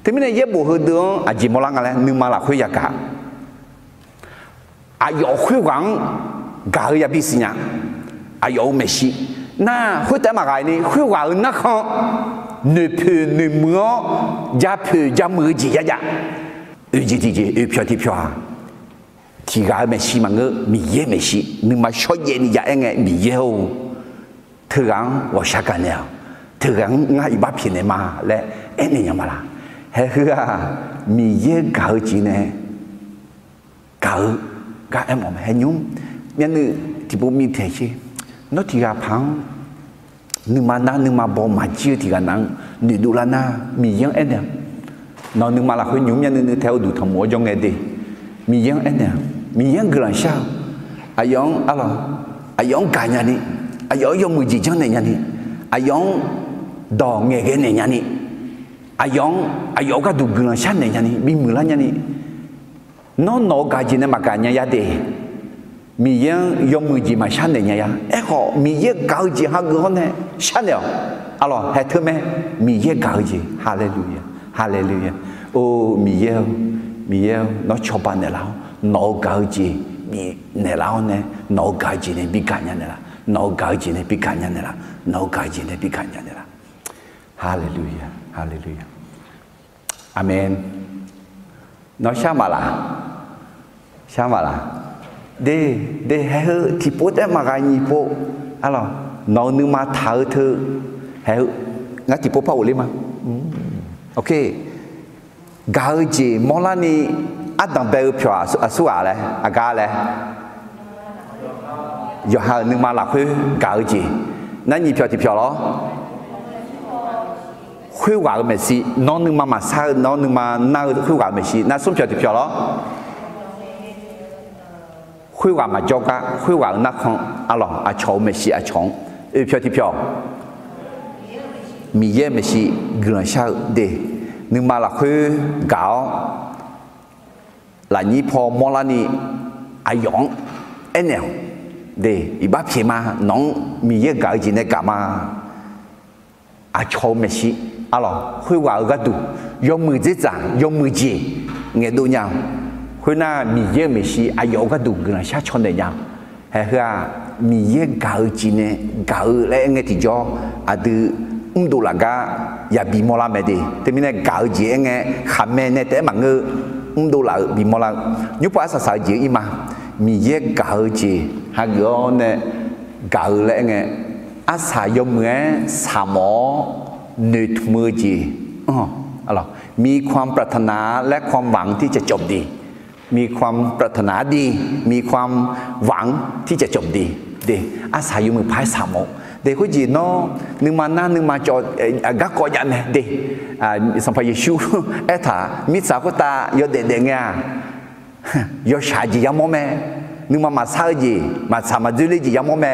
thế mình này dơ bỏ hơi đường à chỉ một lần là nhưng mà là khuya cả à有khuya quảng cả ya bị gì nhá à有mấy si na khuya tại mà cái này khuya quảng nó không nửa phơi nửa mưa, giá phơi giá mưa gì giá, ở gì, ở phiếu thì cái mấy xí mà ngỡ mì dê mấy xí, nhưng mà số dê này giá nghe mì dê hồ, thứ gang tôi sao cái nào, thứ gang ngay ba phiền này mà lẽ anh này mà là, hay hứa mì dê gạo gì này, gạo em mà hay nhúng, miễn như thì bố mi thế chứ, nó thì gà phẳng nhưng mà bỏ mà chưa thì cái năng nửa đô la na mì giang anh nè nó nhưng mà là khuyên nhúng nhân theo đủ thằng mỗi trong ngày đi mì giang anh nè mì giang gần sao ai giống alo ai giống cả nhà đi ai giống mùi gì trong này nhà đi ai giống đò nghề cái này nhà đi ai giống cái đủ gần sao này nhà đi bị mưa lá nhà đi nó cả gì này mà cả nhà đi mi yang yong mui ji ma shan ne nya ya e ko mi ye gao ji ha go ne shan ne alors he theme mi ye gao ji hallelujah o mi ye nó cho ban ne lao nó gao ji mi ne lao ne nó gao ji ne bi ka nya ne la nó gao ji ne bi ka nya ne la nó gao ji ne bi ka nya ne la hallelujah amen nó sao mà là để hay hơn thì bố đã mà gai nhị bố alo nó nương mà thở thơ hay ngã thì bố bảo lên mà ok gạo gì món là ni ăn đằng bèo phiêu su à嘞gà嘞giờ hai nương mà là khuya gạo gì nãy nhị phiêu thì phiêu đó khuya gạo mấy xí nó nương mà sao nó nương mà nào khuya gạo mấy xí nãy xuống phiêu thì phiêu đó khuya mà cho cả khuya nó không alo à chậu mấy xí à chậu 票的票，米也没是人少的，你马拉去搞，那你破莫拉你阿用，哎呢，对，一把皮嘛，侬米也搞进来干嘛？阿超没是，阿咯，会话个度，用มือ这张，用มือ接，眼都样，会那米也没是，阿有个度人下穿的样，还是啊。米也搞进呢，搞来个地方，啊都多那个也比莫拉没的，对面呢搞进个下面呢得忙个多那比莫拉，你不是啥子伊嘛？米也搞进，还有呢搞来个阿啥用么啥么女同么子，啊咯，มีความปรารถนาและความหวังที่จะจบดีมีความปรารถนาดีมีความหวังที่จะจบดีเดอาศัยอยู่มือพายสามโมเด็กคนจีนเนาะนึงมาหน้านึงมาจอดกักกอยันเนี่ยเดสัมภาระชูเอถามิสาวก็ตาโยเด็ดเงี้ยโยชาจียามโมแม่นึงมาซาจีมาสามาจุลีจียามโมแม่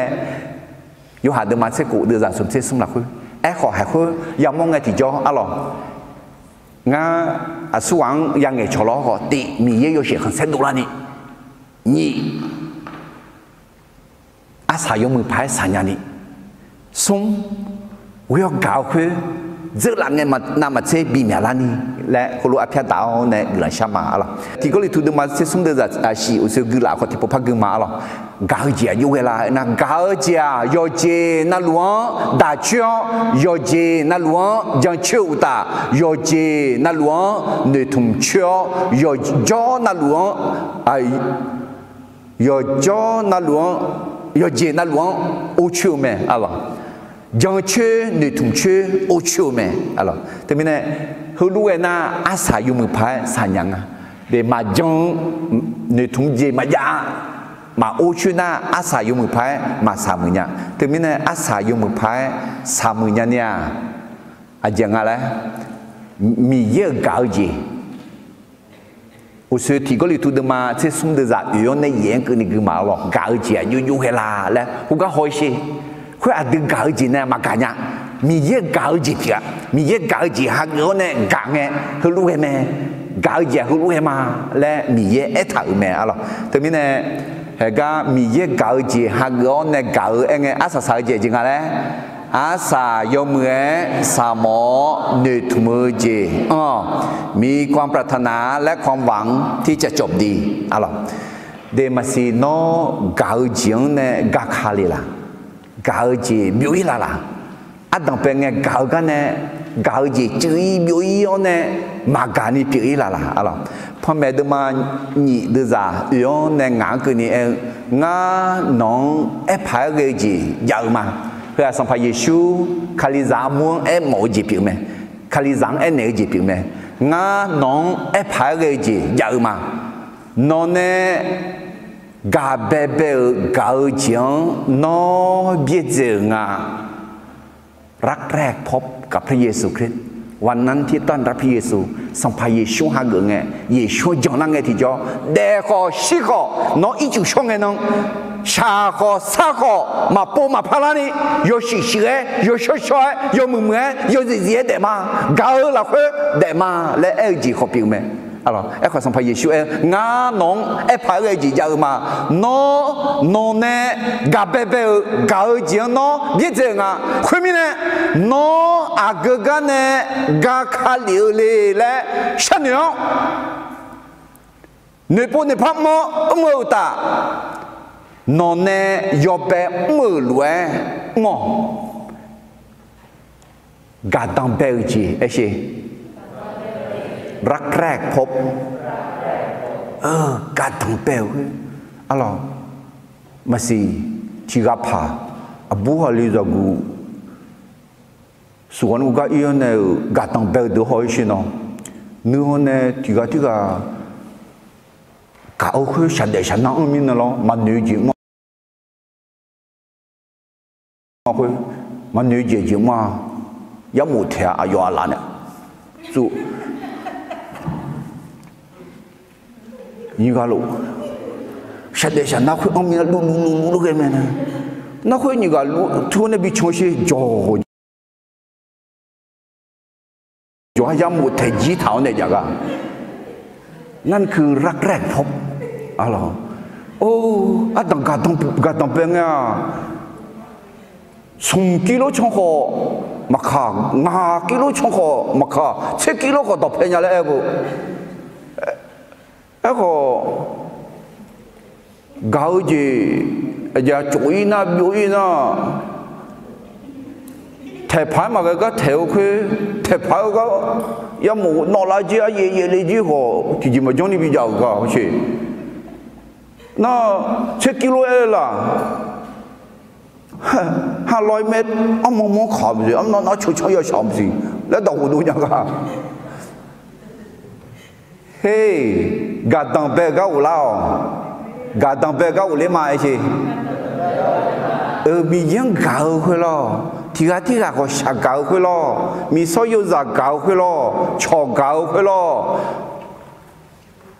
โยหาเดินมาเสกุเดือดสมเสสมหลักคุเอขอให้คุยามโมไงที่จออะหรองาสว่างยังไงชะลอก็ตีมีเยอะโยเสียขันเส้นดูละนี่อาศัยอยู่มือพายสัญญาณนี้ส่งวิวกาวคือเจอหลังเงินมานามาเชบีเมียลานี่และคนรู้อภิญญาในหลังชามาอะไรที่ก็เลยถูกดึงมาเชส่งเดือดสีอุศกุลาคนที่พบพักดึงมาอะไรกาวเจียอยู่เวลานะกาวเจียโยเจนั่นหลวงดาเชียวโยเจนั่นหลวงยังเชื่อตาโยเจนั่นหลวงเนื้อทุ่มเชื่อโยจ่อนั่นหลวงไอโยจ่อนั่นหลวงโยเจนั่นหลวงโอเชื่อไหมอะไรยังเชื่อหนึ่งถุงเชื่อโอเชื่อไหมอะไรแต่ไม่แน่เขารู้ว่าน่าอาศัยอยู่มือพายสัญญาณเดี๋ยวมายังหนึ่งถุงเจมายามาโอเชื่อน่าอาศัยอยู่มือพายมาสามมือเนี่ยแต่ไม่แน่อาศัยอยู่มือพายสามมือเนี่ยอาจารย์อะไรมีเยอะเก่าจีอุศที่ก็เลยถูกดึงมาเชื่อสุ่มเดือดอยู่ในเย็นก็นี่คือมาหรอกเก่าจีอยู่เฮลาแล้วกูก็หอยสิคุยอาดึงเก่าจีเนี่ยมากันเนี่ยมีเยอะเก่าจีเพียมีเยอะเก่าจีฮักอยู่เนี่ยกังเนี่ยเขารู้ไหมเก่าจีเขารู้ไหมและมีเยอะเอถ่ายไหมอะไรแต่ไม่เนี่ยเฮก็มีเยอะเก่าจีฮักอยู่เนี่ยเก่าเองอาศัยจีจริงอะไรอาศัยยมือสามอหนึ่งมือจีมีความปรารถนาและความหวังที่จะจบดีอะไรเดมาซีโนเก่าจีเนี่ยกักฮาลีล่ะเก่าจีบิวอีล่ะอันดับเป็นไงเก่ากันเนี่ยเก่าจีจื้อบิวอีเนี่ยมาการนี่บิวอีล่ะอะไรพอแม่เดินมาหนีดูจ่าย้อนเนี่ยงานกันนี่เองงานน้องเอพายเกจียาวมาเพื่อสัมภาระชูคาลิซามัวเอหมอจีบิวไหมคาลิซังเอเนจีบิวไหมงานน้องเอพายเกจียาวมาน้องเนี่ยกาเบเบกาจิงน้อเบียเจงารักแรกพบกับพระเยซูคริสต์วันนั้นที่ต้อนรับพระเยซูสัมภาระชูหาเกิงไงเยซูจงนั่งไงที่จอเด็กก็สิก็น้องอีจูช่องไงน้องชาก็ซาก็มาปูมาพารานี่โยชิชิเอโยช่วยช่วยโยมือมือโยจีเดมากาละเพื่อเดมาและเอจีขบิวไหมalors e ko sampa yesu e nga nong e pha ge ji ja ma no no ne ga be be ga ji no bi je nga khwi mi ne no a ga ga ne ga kha liu le le shan yo ne po ne pha mo mo ta no ne yo be mo lue mo ga dang be ji e shiรักแรกพบการทำเปลวอะไรมาสิที่กับผาบัวลีจากกูส่วนกูก็อีเนี่ยการทำเปลวดูหอยสินะนู่นเนี่ยที่กับก้าวขึ้นฉันเดี๋ยวฉันนั่งมินนะล้อมันเหนื่อยจริงมั้งคุยมันเหนื่อยจริงมั้งยามมุเทียอายุอะไรเนี่ยสู้ยิ่งกว่าลูกฉันเดี๋ยวฉันนับคือเอามีลูกกันไหมนะ那会你个突然被冲去脚，脚ยังหมดแต่ยีเท้าเนี่ยอย่างก็นั่นคือรักแรกพบอะไรโอ้อะต้องการต้องเป็นอ่ะส่งกิโลช่องคอมาขางากิโลช่องคอมาขา7กิโลก็ต้องเป็นอย่างไรกูก็ก้าวจีอย่าจุยนะบุยนะแต่พายมาก็เที่ยวคือแต่พายก็ยังมูนอลาจีอะเย่เลยจีก็ที่จริงมันจงนี่พิจารณาก็ใช่น่ะ7กิโลเอล่ะ500 เมตรอ้อมขอบสิอ้อมน้าช่วยๆชอบสิแล้วดอกหูดูยังก็เฮ้ยกาตังเบก้าอุลากาตังเบก้าอุเลมาไอ้สิมียังก้าวขึ้นล้อที่ก็ชักก้าวขึ้นล้อมีโซยุจะก้าวขึ้นล้อชอก้าวขึ้นล้อ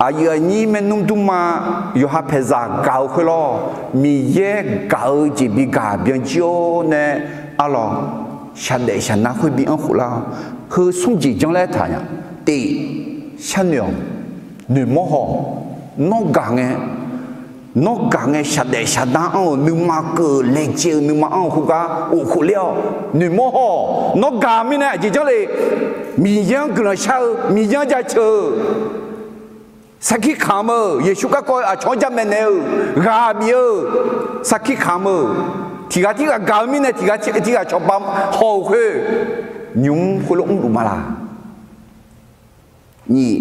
อายุนี้มันนุ่มตุ้มมาอยู่หาเพศก้าวขึ้นล้อมีเย่ก้าวจีบีก้าเบียงโจเนี่ยอะไรฉันเด็กฉันน่าคุยบีอันขุลาคือสุ่มจีจังเลยท่าเนี่ยตีฉันเนี่ยหนึ่งโมโหนกกังเงชัดเดชัดด้าเอาหนึ่งมาเกิดเล็กเจียวหนึ่งมาเอาคุกาโอ้ขุเลี้ยวหนึ่งโมโหนกกังมีเนี่ยจีเจ้าเลยมียังกระเช้ามียังจะเชื่อสักขี้ขามเยซูก็คอยชอนจะเมเนลกาเบียสักขี้ขามที่ก็กามีเนี่ยที่ก็ชอบปั๊มหอคือยุ่งคุลงดูมาละนี่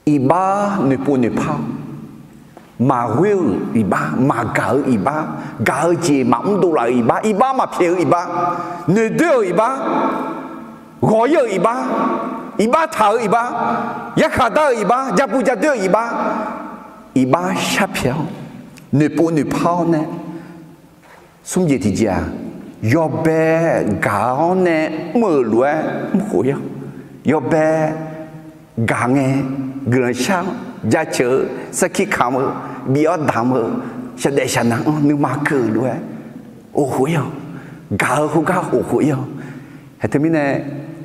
อีบ้าหนึ่งปูหนึ่งพามาวิวอีบ้ามาเกาอีบ้าเกาจีมาดูแลอีบ้ามาเพียวอีบ้าหนึ่งเดียวอีบ้าหัวเยอะอีบ้าเท้าอีบ้ายักษ์ขาดอีบ้าจับปูจับเดียวอีบ้าชับเพียวหนึ่งปูหนึ่งพาเนี่ยสมเด็จที่เจ้ายอเบเกาเนี่ยมือรวยมือเยอะยอเบกางเงเกลือช่างยาเชื่อสักขี้ขามบีอดามฉันได้ฉันนั่งนึกมาเกิดด้วยโอ้โหยกาหูกาโอ้โหยเฮ้ยที่มีเนี่ย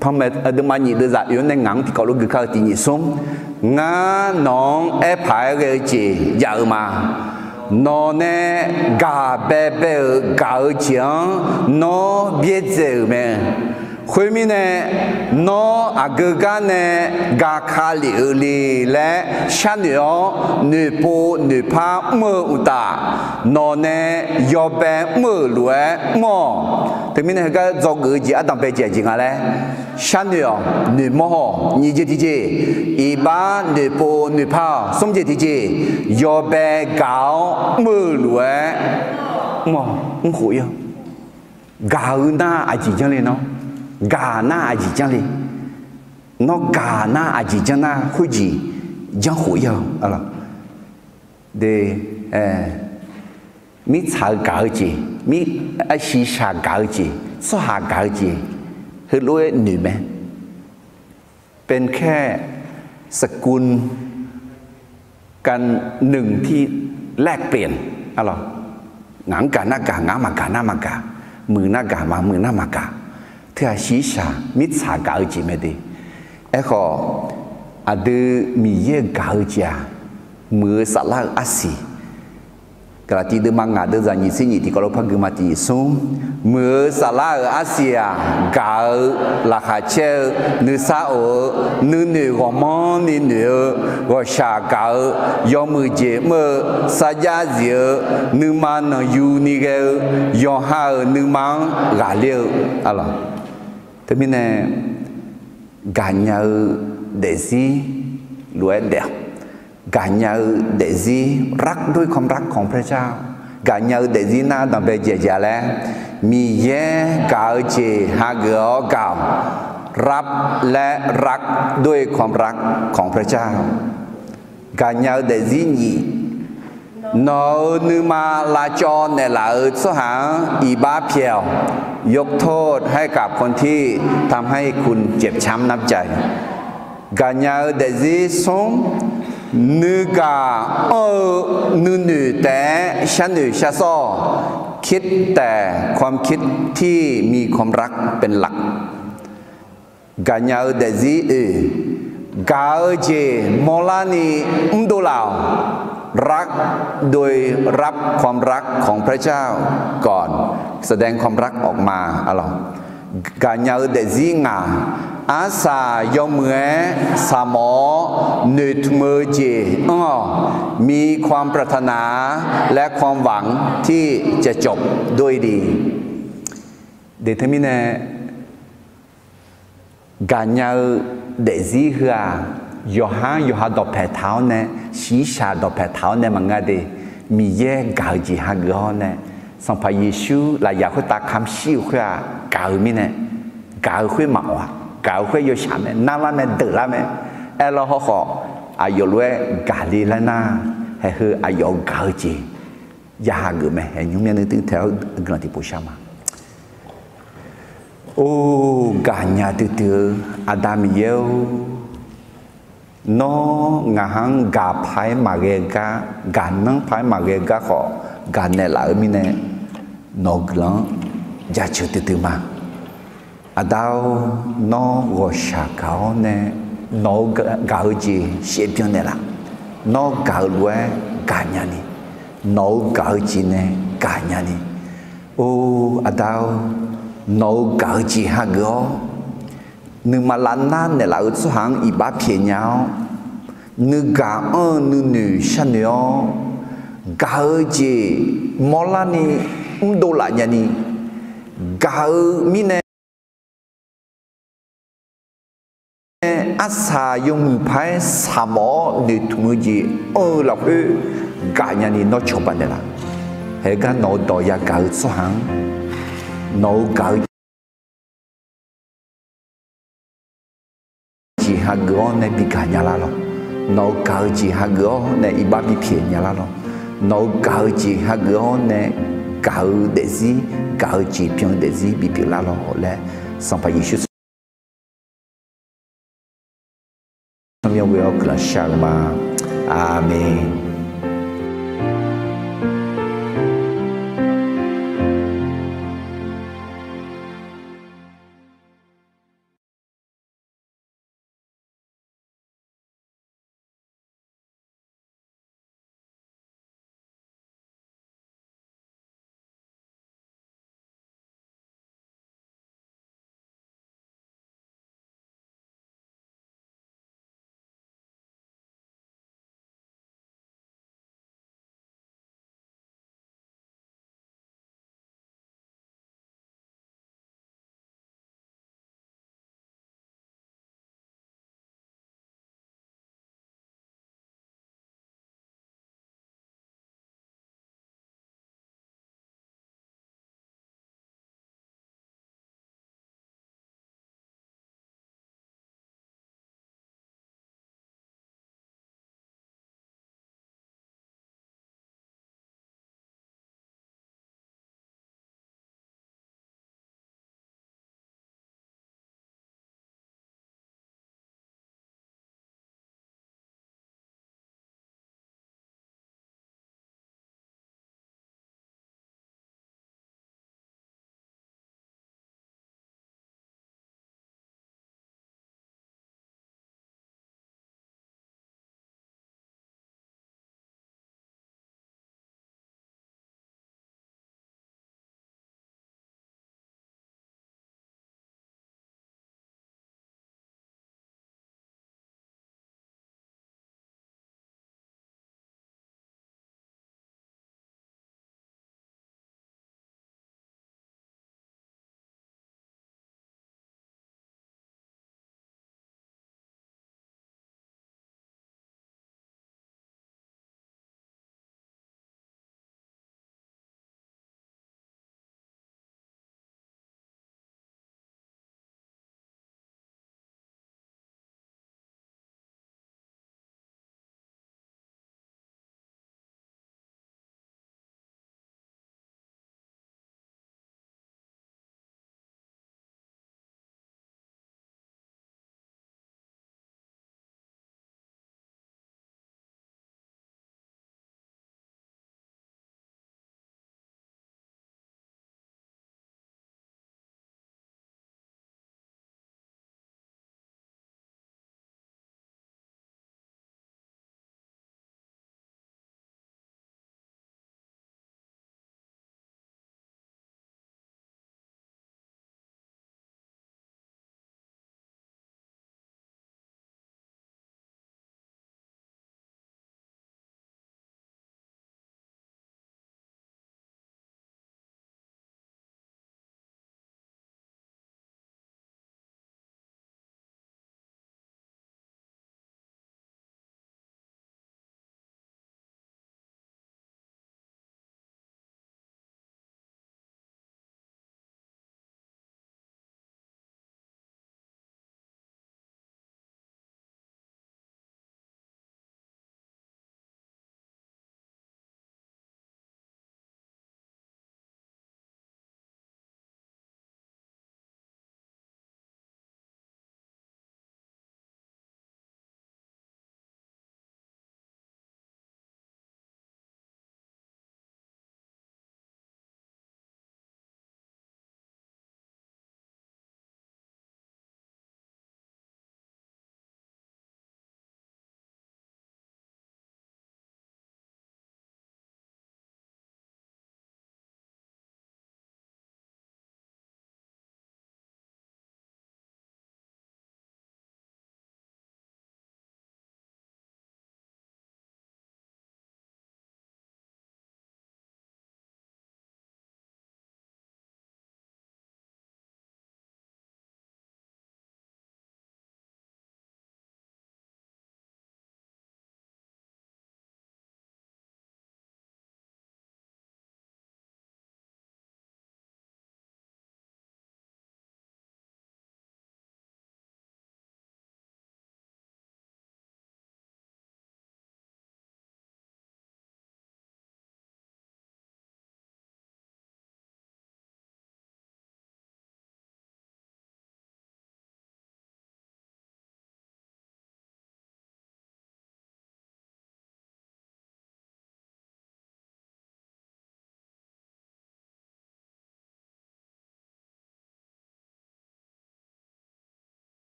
พอมาเดินมาหนีเดินจากอยู่ในงานที่เขาลูกเขาตีนิสมงานน้องพายเกจียาวมาน้องเนี่ยกาเบเบกาจียงน้องเบี้ยเจ้าแม่คุยมีเนี่ยน้ออากากันเนี่ยกาคาลิและฉันเนี่ยหนึ่งปูหนึ่งพามืออุตาน้อเนี่ยยอเบมือรวยมอแต่มีเนี่ยก็จอกจีอาดัมเปจีจริงอะไรฉันเนี่ยหนึ่งมอนี่จีจีอีบ้านหนึ่งปูหนึ่งพาสมจีจียอเบเกามือรวยมออุ้งหุยกาอุน่าอาจีจังเลยเนาะกาหน้าอาจีจังเลยนกกาหน้าอาจีจังน่าคุยจียังหุยอะไรเดมีชาวกาจีมีอาชีชากาจีสหากาจีคือรู้หนึ่งไหมเป็นแค่สกุลกันหนึ่งที่แลกเปลี่ยนอะไรหนังกาหน้ากาหน้ามากาหน้ามากามือหน้ากามามือหน้ามากาเท่าชีชามิชากาจีไม่ดีก็อาดูมีเยอะกาจีมือสลากอาศีกระติดมังงาเดินจากยี่สิบยี่ที่เขาพักมาที่สูงมือสลากอาเซียกาลาคาเชนึสาโอนึกว่ามันนึกว่าชากายอมือเจมือสัจจะเสียนึกมันอยู่นี่ก็ยอหานึกมันกาเลี้ยวอะไรแต่มีเนี่ยการเงาเดซี่รวยเดียวการเงาเดซี่รักด้วยความรักของพระเจ้าการเงาเดซี่น่าต้องไปเจเจแล้วมีเย่กาเจฮาเกอกาวรับและรักด้วยความรักของพระเจ้าการเงาเดซี่นี่น้องนึกมาลาจรในหลายสหาอีบ้าเพียวยกโทษให้กับคนที่ทำให้คุณเจ็บช้ำน้ำใจการเงาเดซี่สงนึกกานึแต่ฉันนึกชาซอ คิดแต่ความคิดที่มีความรักเป็นหลักกาญาเดซีกาเจมอลานีดูลาวรักโดยรับความรักของพระเจ้าก่อนแสดงความรักออกมาอะไรกาญาเดซีงาอาสายอมเงสามอหนุดมือเจมีความปรารถนาและความหวังที่จะจบด้วยดีเดทมิเนกาญาเดซีเฮยอฮาดอกแผเท้าเนี่ยชีชาดอกแผเท้าเนี่ยมันง่ายดีมีแย่กาวจีฮักยอเนี่ยสัมภาเยซูลายาคุตาคำชิวคือกาวมิเนี่ยกาวคุยหมาวกาวคุยโยชาเนี่ยน่าละเนี่ยเดือดละเนี่ยเอลฮออายุล้วยกาลีละนาให้คืออายุกาวจียาฮักไหมเห็นยุ่งยังนึกถึงแถวกระติปุชามาโอ้กาญาตื้ออาดามิเยวน้องหังกาพายมาเกกากานังพายมาเกกาขอกาเนลามิเนนกลังจะชุดตื้อมาอาดาวนกวชาเขาเนนกกาจีเสียเพียงเนล่ะนกกาล้วยกาญานีนกกาจีเนกาญานีโอ้อาดาวนกกาจีฮักก็นึกมาล้านนั่นเนี่ยเราสุหังอีบ้าเพียงยาวนึกกานึกฉันเนี่ยกาจีมอลานีดูหลายนี่กามิเนอาสายงมือพายสามอนึกมือจีเราคือกาญานีนอชบันเดล่ะเฮกันนอดอยากาสุหังนอกาจีฮักก็ในบิกาญาลาโลนอกาจีฮักก็ในอิบาบิเพียญาลาโลนอกาจีฮักก็ในกาเดซีกาจีเพียงเดซีบิบิลาโลและสัมภายิชุสสมัยเวลกลาชามาอาเมน